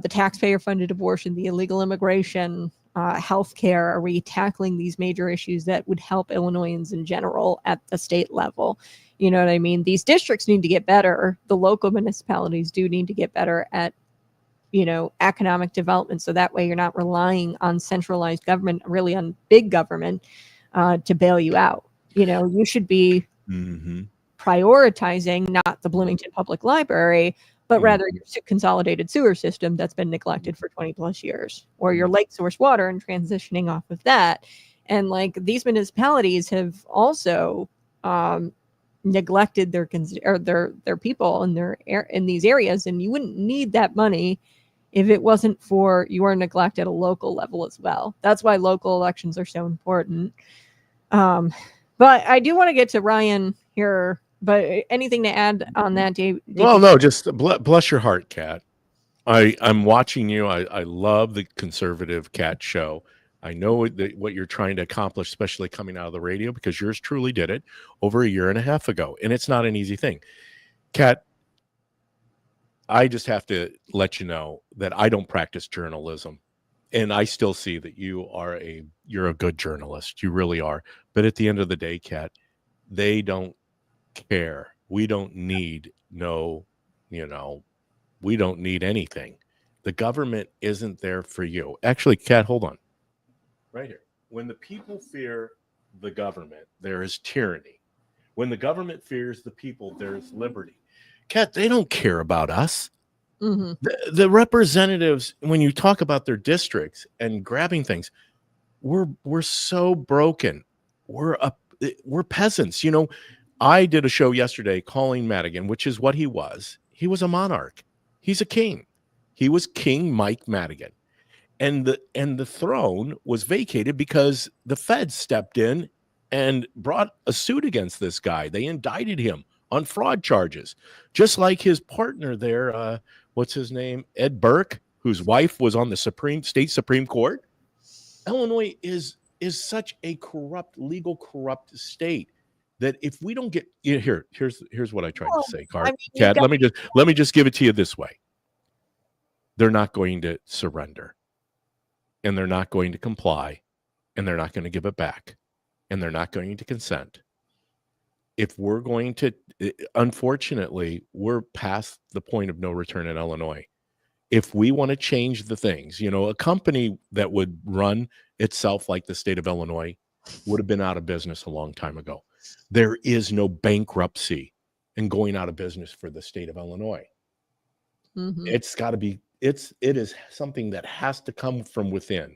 taxpayer funded abortion, the illegal immigration, healthcare? Are we tackling these major issues that would help Illinoisans in general at the state level? You know what I mean? These districts need to get better. The local municipalities do need to get better at economic development. So that way you're not relying on centralized government, really on big government to bail you out. You should be prioritizing not the Bloomington Public Library, but rather your consolidated sewer system that's been neglected for 20 plus years, or your lake source water and transitioning off of that. And like these municipalities have also, neglected their people in these areas, and you wouldn't need that money if it wasn't for your neglect at a local level as well. That's why local elections are so important. But I do want to get to Ryan here. But anything to add on that, Dave?
Well, no, just bless your heart, Kat. I'm watching you. I love the conservative Cat show. I know what you're trying to accomplish, especially coming out of the radio, because yours truly did it over a year and a half ago. And it's not an easy thing. Kat, I just have to let you know that I don't practice journalism. And I still see that you're a good journalist. You really are. But at the end of the day, Kat, they don't care. We don't need we don't need anything. The government isn't there for you. Actually, Kat, hold on. Right here. When the people fear the government, there is tyranny. When the government fears the people, there's liberty. Kat, they don't care about us.
Mm-hmm.
The representatives, when you talk about their districts and grabbing things, we're so broken. We're peasants. I did a show yesterday calling Madigan, which is what he was. He was a monarch. He's a king. He was King Mike Madigan. And the throne was vacated because the feds stepped in and brought a suit against this guy. They indicted him on fraud charges, just like his partner there. What's his name? Ed Burke, whose wife was on the state Supreme Court. Illinois is such a legal corrupt state that if we don't get here's what I tried to say, Kat. Let me just give it to you this way. They're not going to surrender. And they're not going to comply, and they're not going to give it back, and they're not going to consent. If we're going to, unfortunately, we're past the point of no return in Illinois. If we want to change the things, a company that would run itself like the state of Illinois would have been out of business a long time ago. There is no bankruptcy and going out of business for the state of Illinois. Mm-hmm. It's got to be. It is something that has to come from within.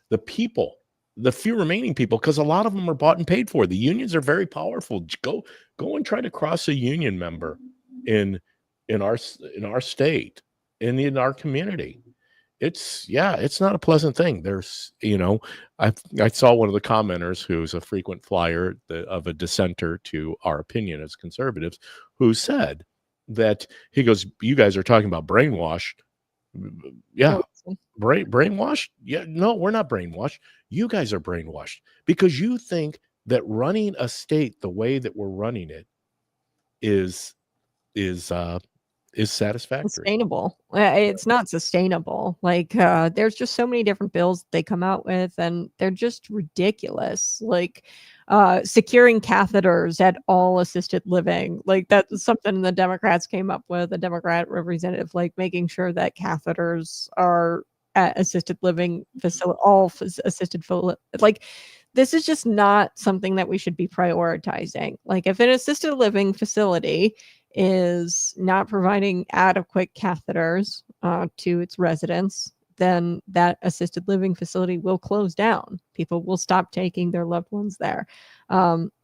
The people, the few remaining people, because a lot of them are bought and paid for. The unions are very powerful. Go and try to cross a union member in our state, in our community. It's not a pleasant thing. There's, I saw one of the commenters who's a frequent flyer of a dissenter to our opinion as conservatives, who said that he goes, "You guys are talking about brainwashed." Yeah. Brainwashed? Yeah, no, we're not brainwashed. You guys are brainwashed because you think that running a state the way that we're running it is satisfactory.
Sustainable. It's not sustainable. Like there's just so many different bills they come out with, and they're just ridiculous. Like securing catheters at all assisted living. Like that's something the Democrats came up with, a Democrat representative, like making sure that catheters are at assisted living facility, like this is just not something that we should be prioritizing. Like if an assisted living facility is not providing adequate catheters to its residents, then that assisted living facility will close down. People will stop taking their loved ones there.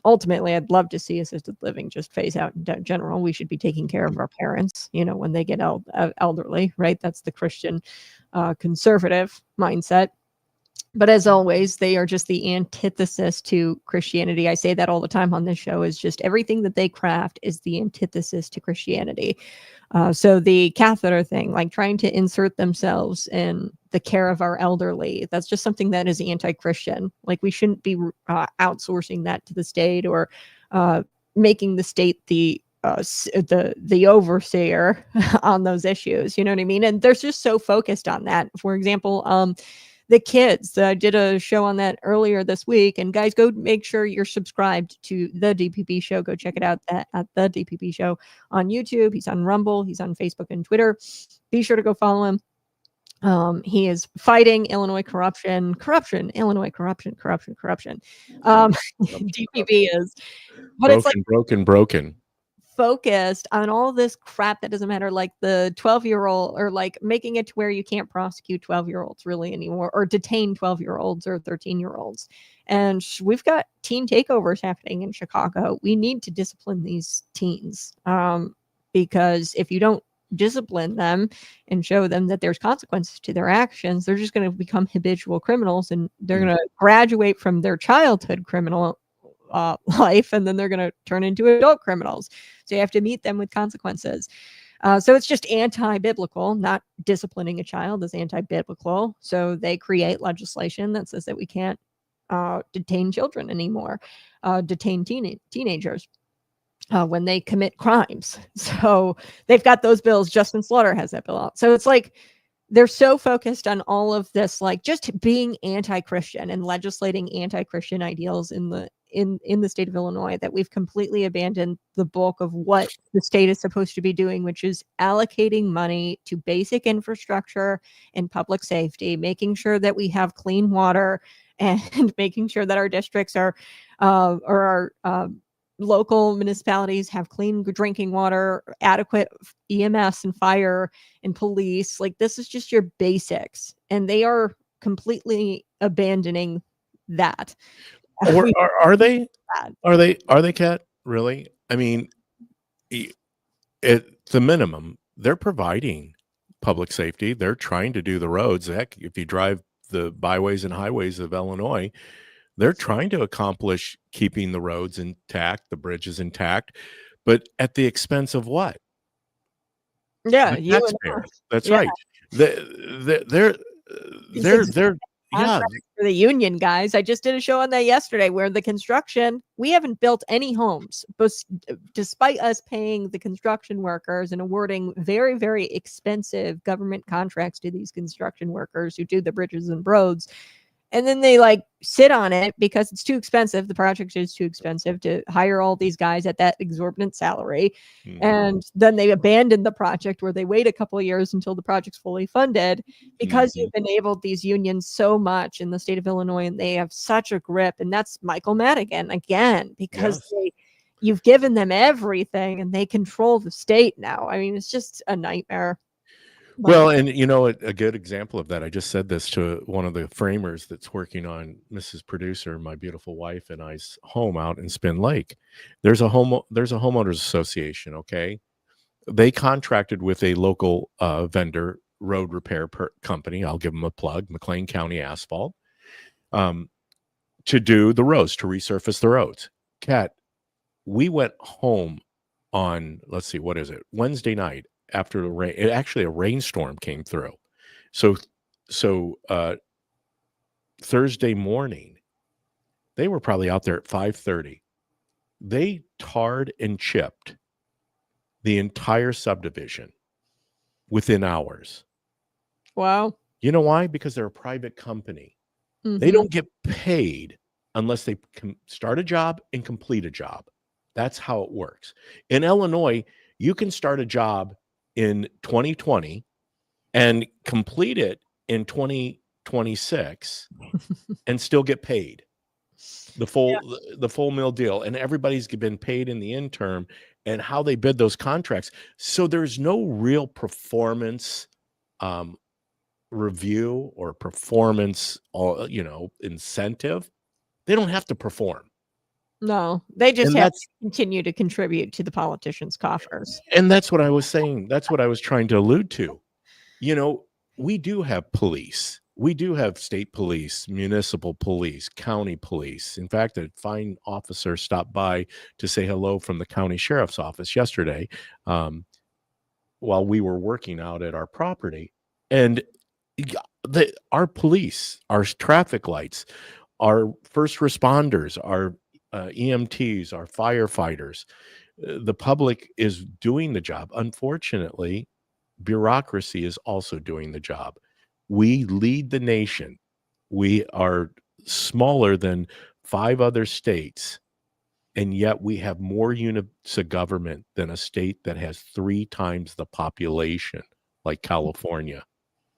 Ultimately, I'd love to see assisted living just phase out in general. We should be taking care of our parents, when they get elderly, right? That's the Christian conservative mindset. But as always, they are just the antithesis to Christianity. I say that all the time on this show, is just everything that they craft is the antithesis to Christianity. So the catheter thing, like trying to insert themselves in the care of our elderly, that's just something that is anti-Christian. Like we shouldn't be outsourcing that to the state or making the state the overseer on those issues. You know what I mean? And they're just so focused on that. For example, the kids. I did a show on that earlier this week. And guys, go make sure you're subscribed to the DPP show. Go check it out at the DPP show on YouTube. He's on Rumble. He's on Facebook and Twitter. Be sure to go follow him. He is fighting Illinois corruption. Illinois corruption. DPP is, but
broken,
it's like
broken.
focused on all this crap that doesn't matter, like the 12-year-old, or like making it to where you can't prosecute 12-year-olds really anymore, or detain 12-year-olds or 13-year-olds. And we've got teen takeovers happening in Chicago. We need to discipline these teens, because if you don't discipline them and show them that there's consequences to their actions, they're just going to become habitual criminals, and they're going to graduate from their childhood criminal life, and then they're going to turn into adult criminals. So you have to meet them with consequences. So it's just anti-biblical. Not disciplining a child is anti-biblical. So they create legislation that says that we can't detain children anymore, detain teenagers when they commit crimes. So they've got those bills. Justin Slaughter has that bill out. So it's like they're so focused on all of this, like just being anti-Christian and legislating anti-Christian ideals in the state of Illinois, that we've completely abandoned the bulk of what the state is supposed to be doing, which is allocating money to basic infrastructure and public safety, making sure that we have clean water, and making sure that our districts or our local municipalities have clean drinking water, adequate EMS and fire and police. Like, this is just your basics, and they are completely abandoning that.
Or are they? Are they, Kat? Really? I mean, at the minimum, they're providing public safety. They're trying to do the roads. Heck, if you drive the byways and highways of Illinois, they're trying to accomplish keeping the roads intact, the bridges intact, but at the expense of what?
Yeah,
The taxpayers. That's right. They're yeah.
For the union guys. I just did a show on that yesterday, where the construction, we haven't built any homes, but despite us paying the construction workers and awarding very, very expensive government contracts to these construction workers who do the bridges and roads. And then they like sit on it because it's too expensive. The project is too expensive to hire all these guys at that exorbitant salary.
Mm-hmm.
And then they abandon the project, where they wait a couple of years until the project's fully funded, because you've enabled these unions so much in the state of Illinois, and they have such a grip. And that's Michael Madigan again, because you've given them everything and they control the state now. I mean, it's just a nightmare.
Well, and you know, a good example of that, I just said this to one of the framers that's working on Mrs. Producer, my beautiful wife, and I's home out in Spin Lake. There's a homeowners association. Okay. They contracted with a local vendor, road repair company. I'll give them a plug, McLean County Asphalt, to do the roads, to resurface the roads. Kat, we went home on, let's see, what is it? Wednesday night. After the rain, a rainstorm came through. So Thursday morning, they were probably out there at 5:30. They tarred and chipped the entire subdivision within hours.
Wow.
You know why? Because they're a private company.
Mm-hmm.
They don't get paid unless they start a job and complete a job. That's how it works. In Illinois, you can start a job in 2020 and complete it in 2026 and still get paid the full meal deal. And everybody's been paid in the interim, and how they bid those contracts. So there's no real performance review or performance, incentive. They don't have to perform.
No, they just have to continue to contribute to the politicians' coffers.
And that's what I was saying. That's what I was trying to allude to. You know, we do have police. We do have state police, municipal police, county police. In fact, a fine officer stopped by to say hello from the county sheriff's office yesterday while we were working out at our property. And our police, our traffic lights, our first responders, our EMTs, our firefighters, the public is doing the job. Unfortunately, bureaucracy is also doing the job. We lead the nation. We are smaller than 5 other states, and yet we have more units of government than a state that has 3 times the population, like California.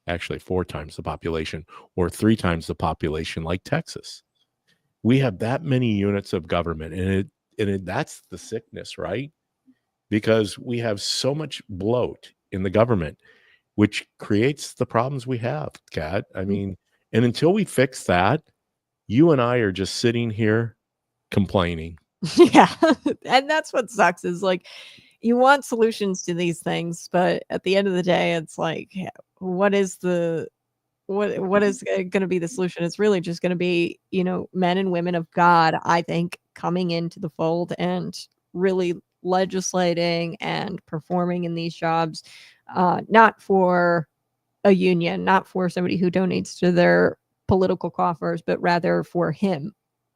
Actually, 4 times the population, or 3 times the population, like Texas. We have that many units of government, and that's the sickness, right? because we have so much bloat in the government, which creates the problems we have, Kat. I mean, and until we fix that, you and I are just sitting here complaining.
Yeah. And that's what sucks is like you want solutions to these things, but at the end of the day, it's like, what is what is going to be the solution? It's really just going to be, men and women of God, I think, coming into the fold and really legislating and performing in these jobs, not for a union, not for somebody who donates to their political coffers, but rather for him,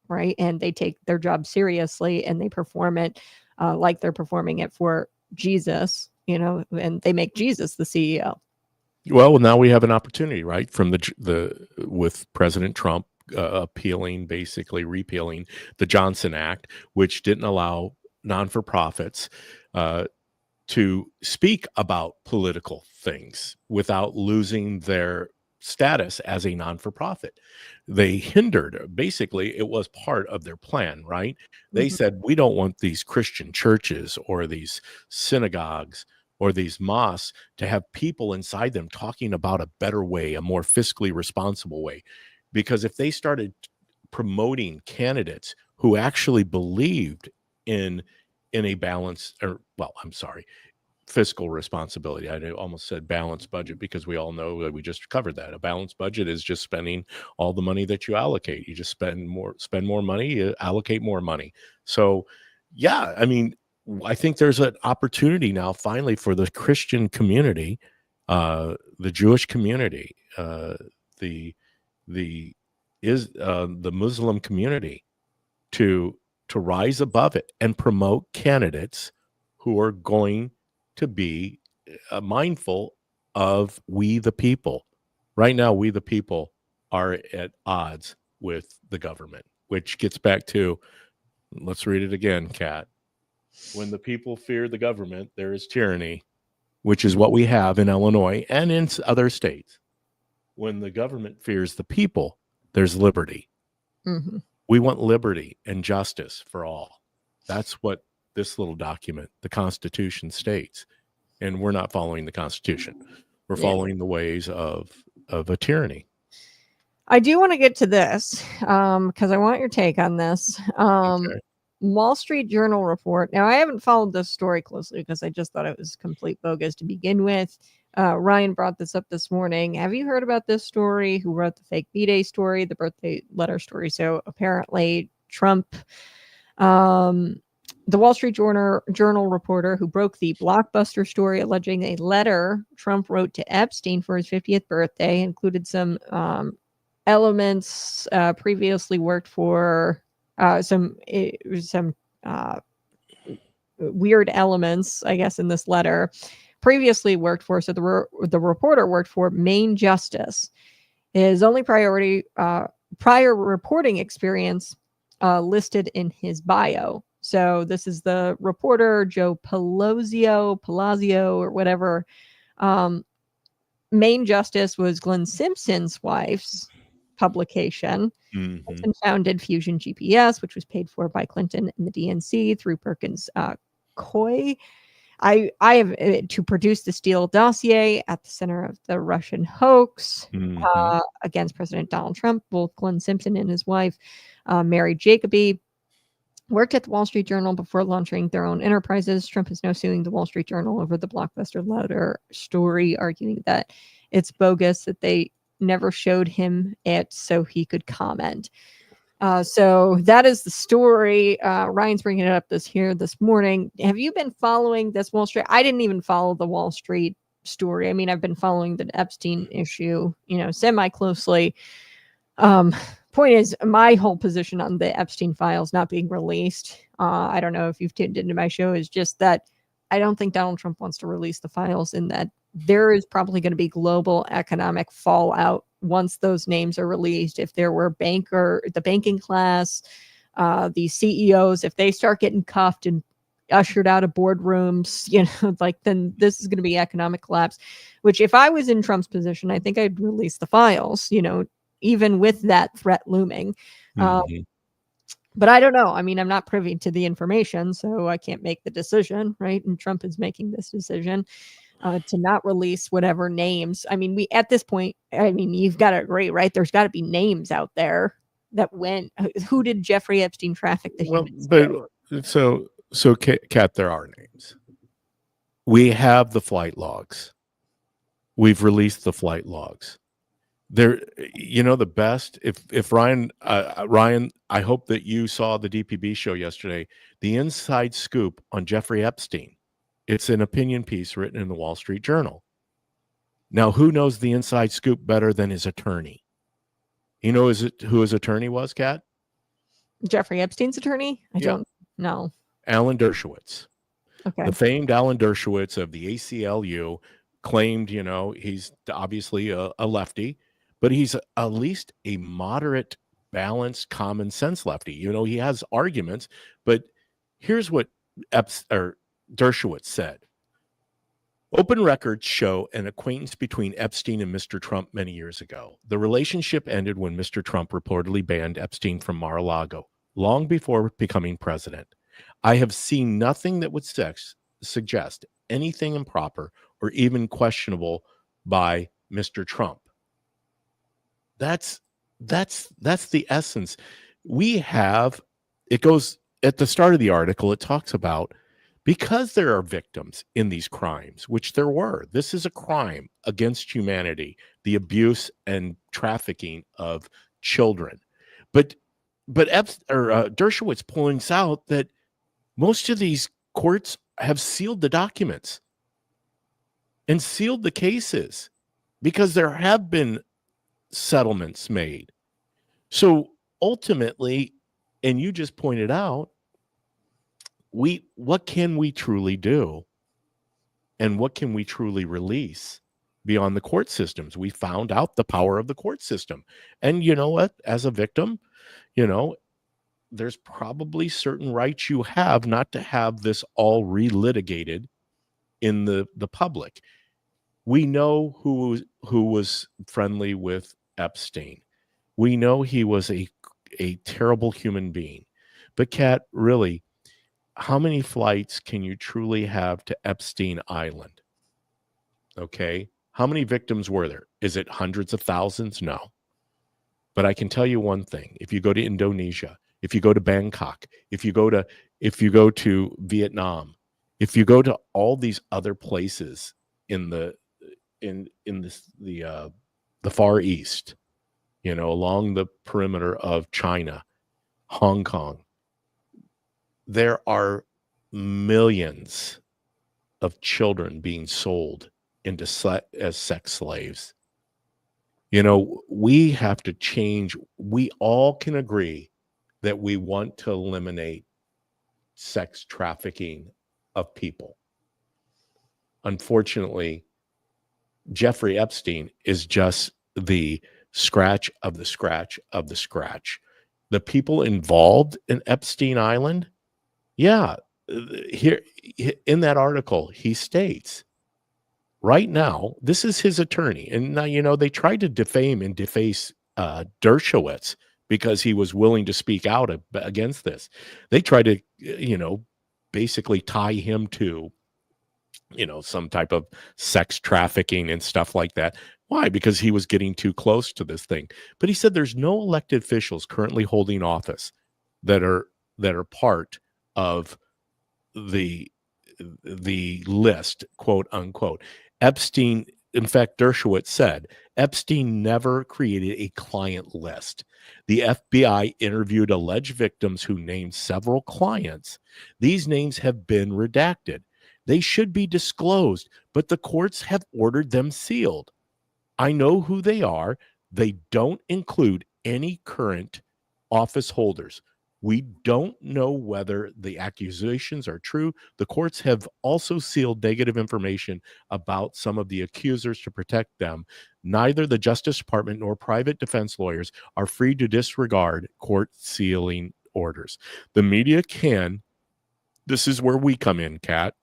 right? And they take their job seriously and they perform it like they're performing it for Jesus, and they make Jesus the CEO.
Well, now we have an opportunity, right? From with President Trump basically repealing the Johnson Act, which didn't allow non-for-profits to speak about political things without losing their status as a non-for-profit. They hindered, basically, it was part of their plan, right? They said, we don't want these Christian churches or these synagogues or these mosques to have people inside them talking about a better way, a more fiscally responsible way. Because if they started promoting candidates who actually believed in a balance, fiscal responsibility. I almost said balanced budget because we all know that we just covered that. A balanced budget is just spending all the money that you allocate. You just spend more money, you allocate more money. So yeah, I mean, I think there's an opportunity now finally for the Christian community, the Jewish community, the Muslim community to rise above it and promote candidates who are going to be mindful of we the people. Right now, we the people are at odds with the government, which gets back to, let's read it again, Kat. When the people fear the government, there is tyranny, which is what we have in Illinois and in other states. When the government fears the people, there's liberty.
Mm-hmm.
We want liberty and justice for all. That's what this little document, the Constitution, states. And we're not following the Constitution. We're following the ways of a tyranny.
I do want to get to this because I want your take on this.
Okay.
Wall Street Journal report. Now, I haven't followed this story closely because I just thought it was complete bogus to begin with. Ryan brought this up this morning. Have you heard about this story? Who wrote the fake B-Day story, the birthday letter story? So apparently Trump, the Wall Street Journal reporter who broke the Blockbuster story alleging a letter Trump wrote to Epstein for his 50th birthday included some elements previously worked for some weird elements, I guess, in this letter previously worked for. So the reporter worked for Maine Justice. His only prior reporting experience listed in his bio. So this is the reporter, Joe Palazzo, or whatever. Maine Justice was Glenn Simpson's wife's publication.
Mm-hmm.
Simpson founded Fusion GPS, which was paid for by Clinton and the DNC through Perkins Coie. I have to produce the Steele dossier at the center of the Russian hoax against President Donald Trump. Both Glenn Simpson and his wife, Mary Jacoby, worked at the Wall Street Journal before launching their own enterprises. Trump is now suing the Wall Street Journal over the Blockbuster letter story, arguing that it's bogus, that they never showed him it so he could comment. So that is the story. Ryan's bringing it up this morning. Have you been following this Wall Street? I didn't even follow the Wall Street story. I mean, I've been following the Epstein issue, semi closely. Point is, my whole position on the Epstein files not being released, I don't know if you've tuned into my show, is just that I don't think Donald Trump wants to release the files, and that there is probably going to be global economic fallout once those names are released. If there were the banking class, the CEOs, if they start getting cuffed and ushered out of boardrooms, then this is going to be economic collapse, which if I was in Trump's position, I think I'd release the files, even with that threat looming. But I don't know. I mean, I'm not privy to the information, so I can't make the decision, right? And Trump is making this decision to not release whatever names. I mean, at this point, I mean, you've got to agree, right? There's got to be names out there that went. Who did Jeffrey Epstein traffic the humans?
But so Kat, there are names. We have the flight logs. We've released the flight logs. There, the best. If Ryan, I hope that you saw the DPB show yesterday. The inside scoop on Jeffrey Epstein. It's an opinion piece written in the Wall Street Journal. Now, who knows the inside scoop better than his attorney? You know who his attorney was, Kat?
Jeffrey Epstein's attorney? I don't know.
Alan Dershowitz.
Okay.
The famed Alan Dershowitz of the ACLU claimed, he's obviously a lefty, but he's at least a moderate, balanced, common sense lefty. He has arguments, but here's what Dershowitz said. Open records show an acquaintance between Epstein and Mr. Trump many years ago. The relationship ended when Mr. Trump reportedly banned Epstein from Mar-a-Lago, long before becoming president. I have seen nothing that would suggest anything improper or even questionable by Mr. Trump. That's the essence. It goes at the start of the article, it talks about because there are victims in these crimes, which there were. This is a crime against humanity, the abuse and trafficking of children. But Dershowitz points out that most of these courts have sealed the documents and sealed the cases because there have been settlements made. So ultimately, and you just pointed out, what can we truly do and what can we truly release beyond the court systems? We found out the power of the court system. And you know what? As a victim, there's probably certain rights you have not to have this all relitigated in the public. We know who was friendly with Epstein. We know he was a terrible human being. But Kat, really, how many flights can you truly have to Epstein Island? Okay. How many victims were there? Is it hundreds of thousands? No. But I can tell you one thing. If you go to Indonesia, if you go to Bangkok, if you go to Vietnam, if you go to all these other places in the Far East, along the perimeter of China, Hong Kong, there are millions of children being sold as sex slaves. We have to change. We all can agree that we want to eliminate sex trafficking of people. Unfortunately, Jeffrey Epstein is just the scratch of the scratch of the scratch. The people involved in Epstein Island, here in that article, he states, right now, this is his attorney. And now, they tried to defame and deface Dershowitz because he was willing to speak out against this. They tried to, basically tie him to, some type of sex trafficking and stuff like that. Why? Because he was getting too close to this thing. But he said there's no elected officials currently holding office that are part of the list, quote unquote. Epstein, in fact, Dershowitz said, Epstein never created a client list. The FBI interviewed alleged victims who named several clients. These names have been redacted. They should be disclosed, but the courts have ordered them sealed. I know who they are. They don't include any current office holders. We don't know whether the accusations are true. The courts have also sealed negative information about some of the accusers to protect them. Neither the Justice Department nor private defense lawyers are free to disregard court sealing orders. The media can. This is where we come in, Kat,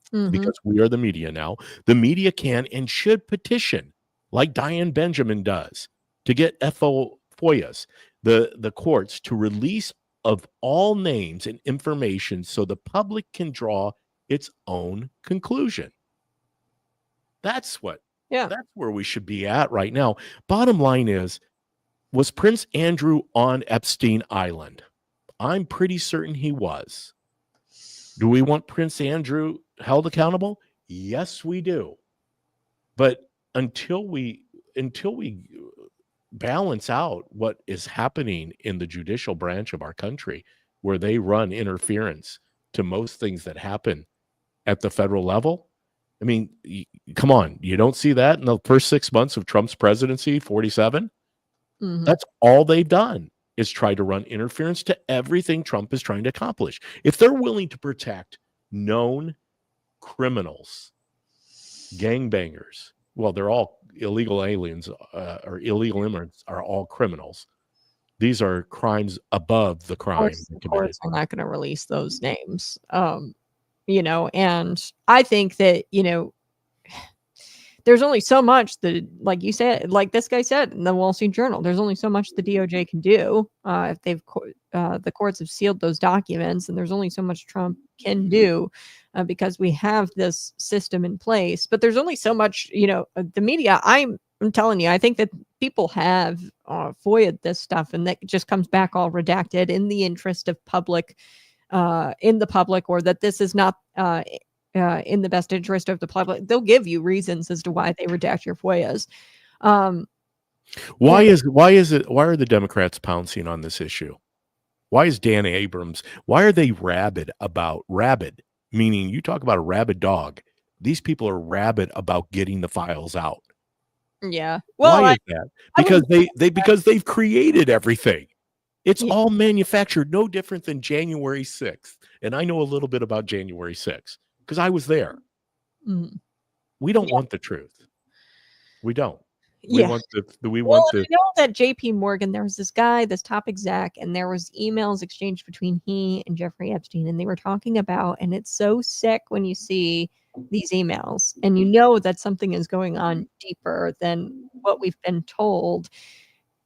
because we are the media now. The media can and should petition, like Diane Benjamin does, to get FOIAs, the courts to release of all names and information so the public can draw its own conclusion. That's where we should be at right now. Bottom line is, was Prince Andrew on Epstein Island? I'm pretty certain he was. Do we want Prince Andrew held accountable? Yes, we do. But until we balance out what is happening in the judicial branch of our country, where they run interference to most things that happen at the federal level, I mean, come on, you don't see that in the first 6 months of Trump's presidency, 47?
Mhm.
That's all they've done, is try to run interference to everything Trump is trying to accomplish. If they're willing to protect known criminals, gangbangers, well, they're all illegal aliens or illegal immigrants are all criminals. These are crimes above the crime
Of
committed.
course, I'm not going to release those names. And I think that, there's only so much that, like you said, like this guy said in the Wall Street Journal, there's only so much the DOJ can do if the courts have sealed those documents, and there's only so much Trump can do because we have this system in place. But there's only so much, the media. I'm telling you, I think that people have FOIA'd this stuff, and that just comes back all redacted in the interest of public, in the public, or that this is not in the best interest of the public. They'll give you reasons as to why they redact your FOIAs.
Why are the Democrats pouncing on this issue? Why is Dan Abrams, why are they rabid, meaning you talk about a rabid dog. These people are rabid about getting the files out.
Yeah. Well,
why is that? Because they've created everything. It's all manufactured, no different than January 6th. And I know a little bit about January 6th because I was there.
Mhm.
We don't want the truth. We don't.
I know that JP Morgan, there was this guy, this top exec, and there was emails exchanged between he and Jeffrey Epstein, and they were talking about, and it's so sick when you see these emails and you know that something is going on deeper than what we've been told.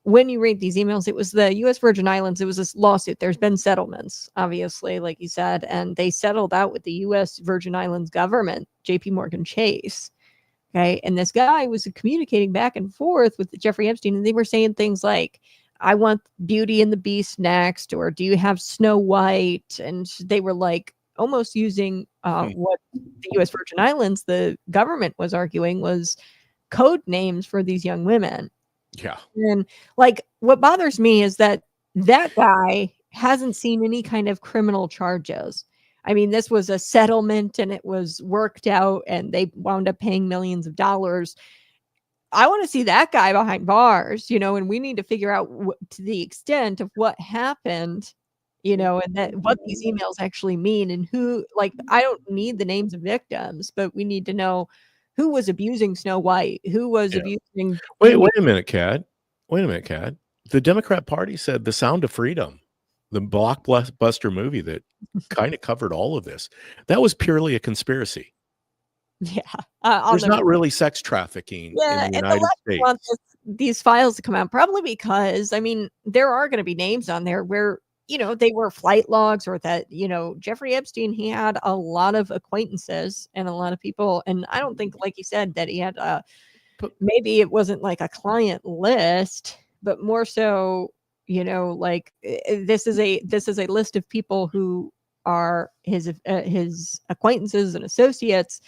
When you read these emails, it was the U.S. Virgin Islands. It was this lawsuit. There's been settlements, obviously, like you said, and they settled out with the U.S. Virgin Islands government, JP Morgan Chase. Okay. And this guy was communicating back and forth with Jeffrey Epstein, and they were saying things like, I want Beauty and the Beast next, or do you have Snow White? And they were like almost using what the U.S. Virgin Islands, the government was arguing was code names for these young women.
Yeah.
And like, what bothers me is that guy hasn't seen any kind of criminal charges. I mean, this was a settlement and it was worked out and they wound up paying millions of dollars. I want to see that guy behind bars, and we need to figure out to the extent of what happened, and that what these emails actually mean and who, like, I don't need the names of victims, but we need to know who was abusing Snow White, who was abusing.
Wait a minute, Kat. The Democrat Party said The Sound of Freedom, the blockbuster movie that kind of covered all of this, that was purely a conspiracy.
Yeah.
There's not really sex trafficking in the United States.
Want these files to come out, probably because, I mean, there are going to be names on there where, they were flight logs, or that, Jeffrey Epstein, he had a lot of acquaintances and a lot of people. And I don't think, like you said, that he had maybe it wasn't like a client list, but more so, like this is a list of people who are his acquaintances and associates.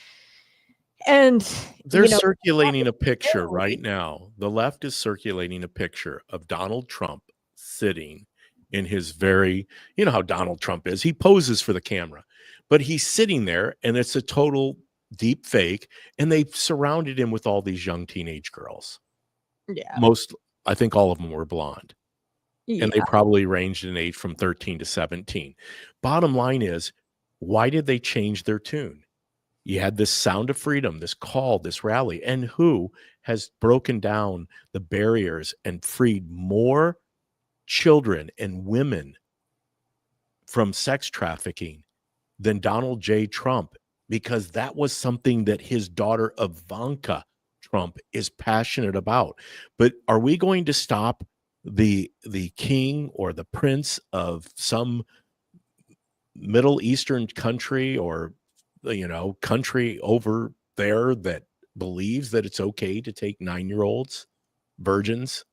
And
they're circulating a picture right now. The left is circulating a picture of Donald Trump sitting in his very, how Donald Trump is. He poses for the camera, but he's sitting there and it's a total deep fake. And they've surrounded him with all these young teenage girls.
Yeah.
I think all of them were blonde. Yeah. And they probably ranged in age from 13 to 17. Bottom line is, why did they change their tune? You had this Sound of Freedom, this call, this rally, and who has broken down the barriers and freed more children and women from sex trafficking than Donald J. Trump, because that was something that his daughter Ivanka Trump is passionate about. But are we going to stop the king or the prince of some Middle Eastern country, or country over there that believes that it's okay to take 9-year-olds, virgins,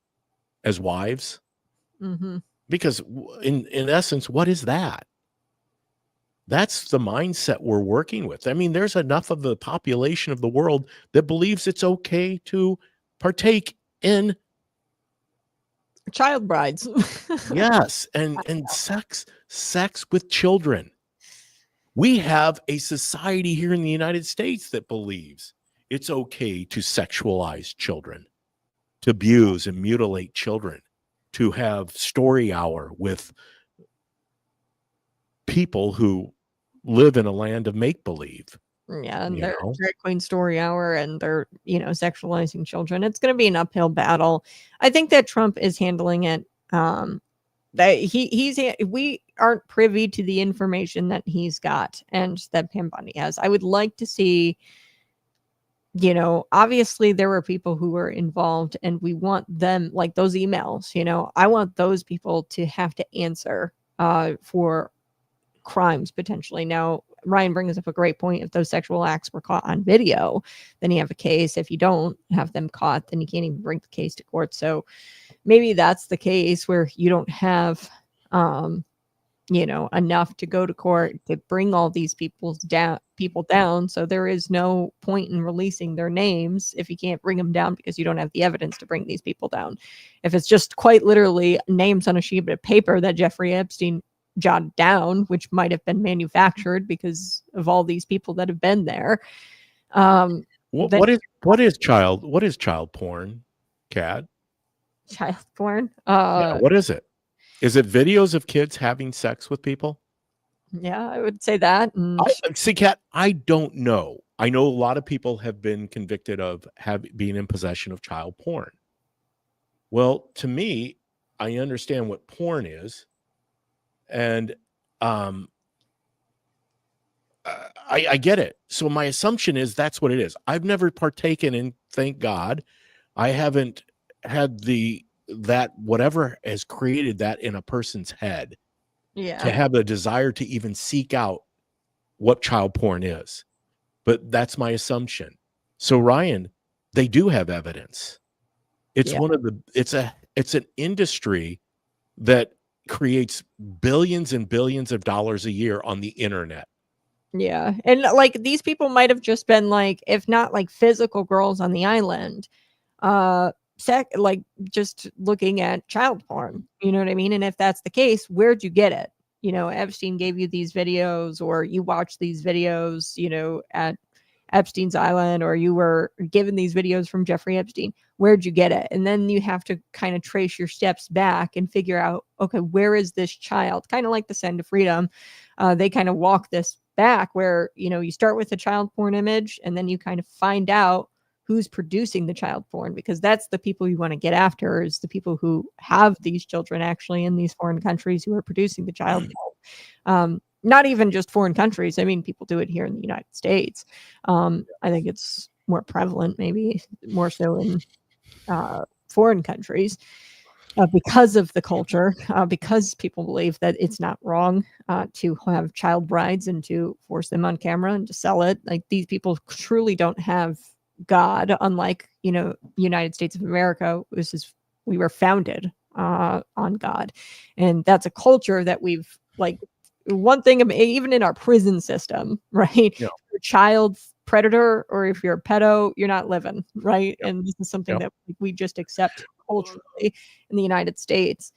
as wives.
Mm-hmm.
Because in essence, what is that? That's the mindset we're working with. I mean, there's enough of the population of the world that believes it's okay to partake in
Child brides.
yes, and sex with children. We have a society here in the United States that believes it's okay to sexualize children, to abuse and mutilate children, to have story hour with people who live in a land of make-believe.
Yeah, and
You
they're
know?
drag queen story hour, and they're sexualizing children. It's going to be an uphill battle. I think that Trump is handling it. That we aren't privy to the information that he's got and that Pam Bondi has. I would like to see. Obviously there were people who were involved, and we want them, like those emails. I want those people to have to answer for crimes potentially. Now, Ryan brings up a great point. If those sexual acts were caught on video, then you have a case. If you don't have them caught, then you can't even bring the case to court. So maybe that's the case where you don't have, enough to go to court to bring all these people down. So there is no point in releasing their names if you can't bring them down because you don't have the evidence to bring these people down. If it's just quite literally names on a sheet of paper that Jeffrey Epstein jotted down, which might have been manufactured because of all these people that have been there.
What is child porn, Kat?
Child porn?
Yeah, what is it? Is it videos of kids having sex with people?
Yeah, I would say that. And
See, Kat, I don't know. I know a lot of people have been convicted of being in possession of child porn. Well, to me, I understand what porn is. And I get it. So my assumption is that's what it is. I've never partaken in, thank God. I haven't had that whatever has created that in a person's head to have the desire to even seek out what child porn is. But that's my assumption. So Ryan, they do have evidence. It's it's an industry that creates billions and billions of dollars a year on the internet.
Yeah. And like these people might have just been like, if not like physical girls on the island, like just looking at child porn, you know what I mean? And if that's the case, where'd you get it? Epstein gave you these videos, or you watched these videos, at Epstein's Island, or you were given these videos from Jeffrey Epstein. Where'd you get it? And then you have to kind of trace your steps back and figure out, okay, where is this child? Kind of like the Send to Freedom. They kind of walk this back where, you start with a child porn image, and then you kind of find out who's producing the child porn, because that's the people you want to get after, is the people who have these children actually in these foreign countries who are producing the child porn. Not even just foreign countries. I mean, people do it here in the United States. I think it's more prevalent, maybe more so in foreign countries because of the culture, because people believe that it's not wrong to have child brides and to force them on camera and to sell it. Like, these people truly don't have God, unlike, United States of America. We were founded on God. And that's a culture that we've, like, one thing, even in our prison system, right?
Yeah.
If you're a child predator, or if you're a pedo, you're not living, right? Yeah. And this is something that we just accept culturally in the United States.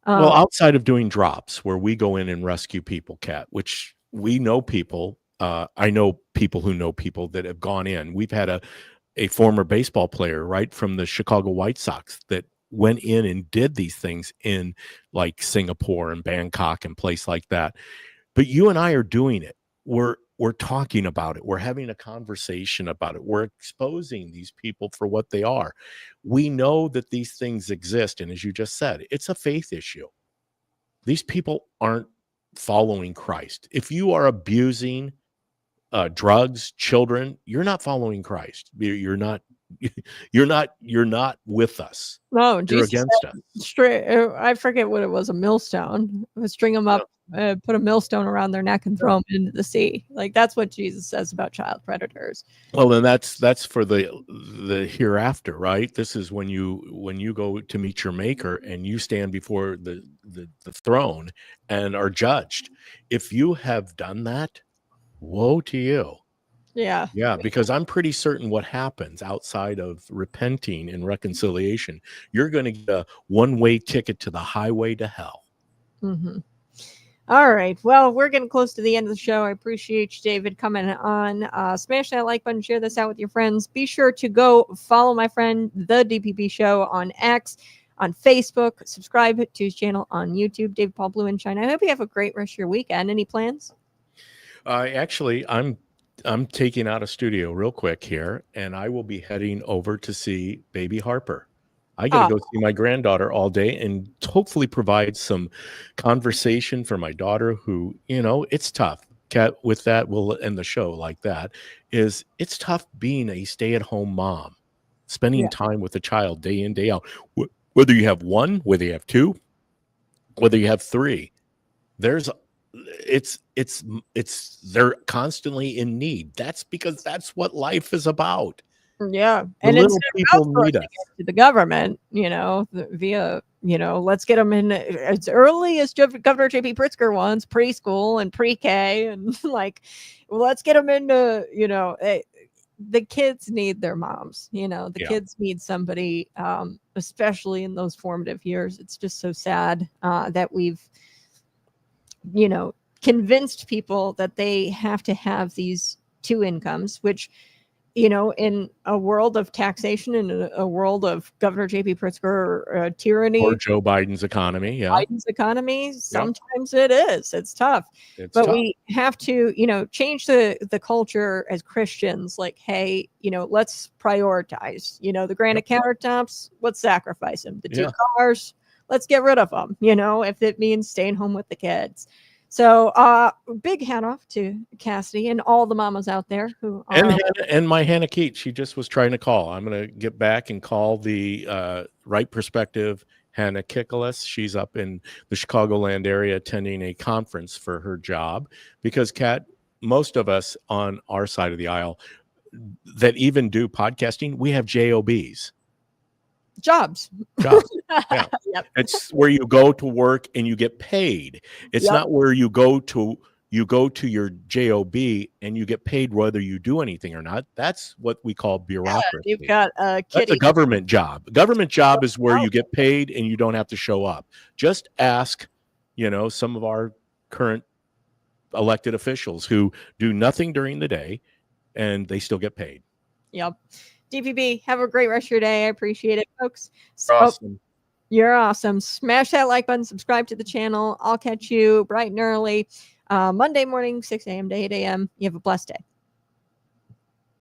Well, outside of doing drops where we go in and rescue people, Kat, which we know people, I know people who know people that have gone in. We've had a former baseball player, right, from the Chicago White Sox that went in and did these things in like Singapore and Bangkok and place like that. But you and I are doing it. We're talking about it. We're having a conversation about it. We're exposing these people for what they are. We know that these things exist. And as you just said, it's a faith issue. These people aren't following Christ. If you are abusing drugs, children, you're not following Christ. You're not you're not with us.
No,
You're
Jesus
against
said
us.
straight. I forget what it was. A millstone. String them up. Put a millstone around their neck and throw them into the sea. Like that's what Jesus says about child predators.
Well, then that's for the hereafter, right? This is when you go to meet your maker and you stand before the throne and are judged. If you have done that, woe to you.
Yeah.
Yeah, because I'm pretty certain what happens outside of repenting and reconciliation, you're going to get a one-way ticket to the highway to hell.
Mm-hmm. All right. Well, we're getting close to the end of the show. I appreciate you, David, coming on. Smash that like button, share this out with your friends. Be sure to go follow my friend, The DPP Show, on X, on Facebook. Subscribe to his channel on YouTube, David Paul Blue in China. I hope you have a great rest of your weekend. Any plans?
Actually, I'm taking out a studio real quick here, and I will be heading over to see baby Harper. I got to go see my granddaughter all day and hopefully provide some conversation for my daughter who, it's tough. Kat, with that, we'll end the show like that. It's tough being a stay-at-home mom, spending time with a child day in, day out. Whether you have one, whether you have two, whether you have three, they're constantly in need. That's because that's what life is about.
Yeah.
The
And
little
instead
people
of
need
outsourcing
us.
it to the government, via, let's get them in as early as Governor J.B. Pritzker wants, preschool and pre-K, and let's get them into, the kids need their moms, kids need somebody, especially in those formative years. It's just so sad that we've, convinced people that they have to have these two incomes, which, in a world of taxation and a world of Governor J.B. Pritzker tyranny
Or Joe Biden's economy. Yeah.
Biden's economy, sometimes it is. It's tough. But we have to, change the culture as Christians. Like, hey, let's prioritize. The granite countertops, let's sacrifice them. The two cars, let's get rid of them. If it means staying home with the kids. So, big hat off to Cassidy and all the mamas out there who are.
And my Hannah Keat, she just was trying to call. I'm going to get back and call the Right Perspective Hannah Kikolas. She's up in the Chicagoland area attending a conference for her job because, Kat, most of us on our side of the aisle that even do podcasting, we have JOBs.
Jobs.
Yeah. It's where you go to work and you get paid. It's not where you go to your job and you get paid whether you do anything or not. That's what we call bureaucracy.
You've got a kitty.
That's a government job. Government job is where you get paid and you don't have to show up. Just ask, some of our current elected officials who do nothing during the day and they still get paid.
Yep. DPB, have a great rest of your day. I appreciate it, folks.
Awesome.
You're awesome. Smash that like button. Subscribe to the channel. I'll catch you bright and early Monday morning, 6 a.m. to 8 a.m. You have a blessed day.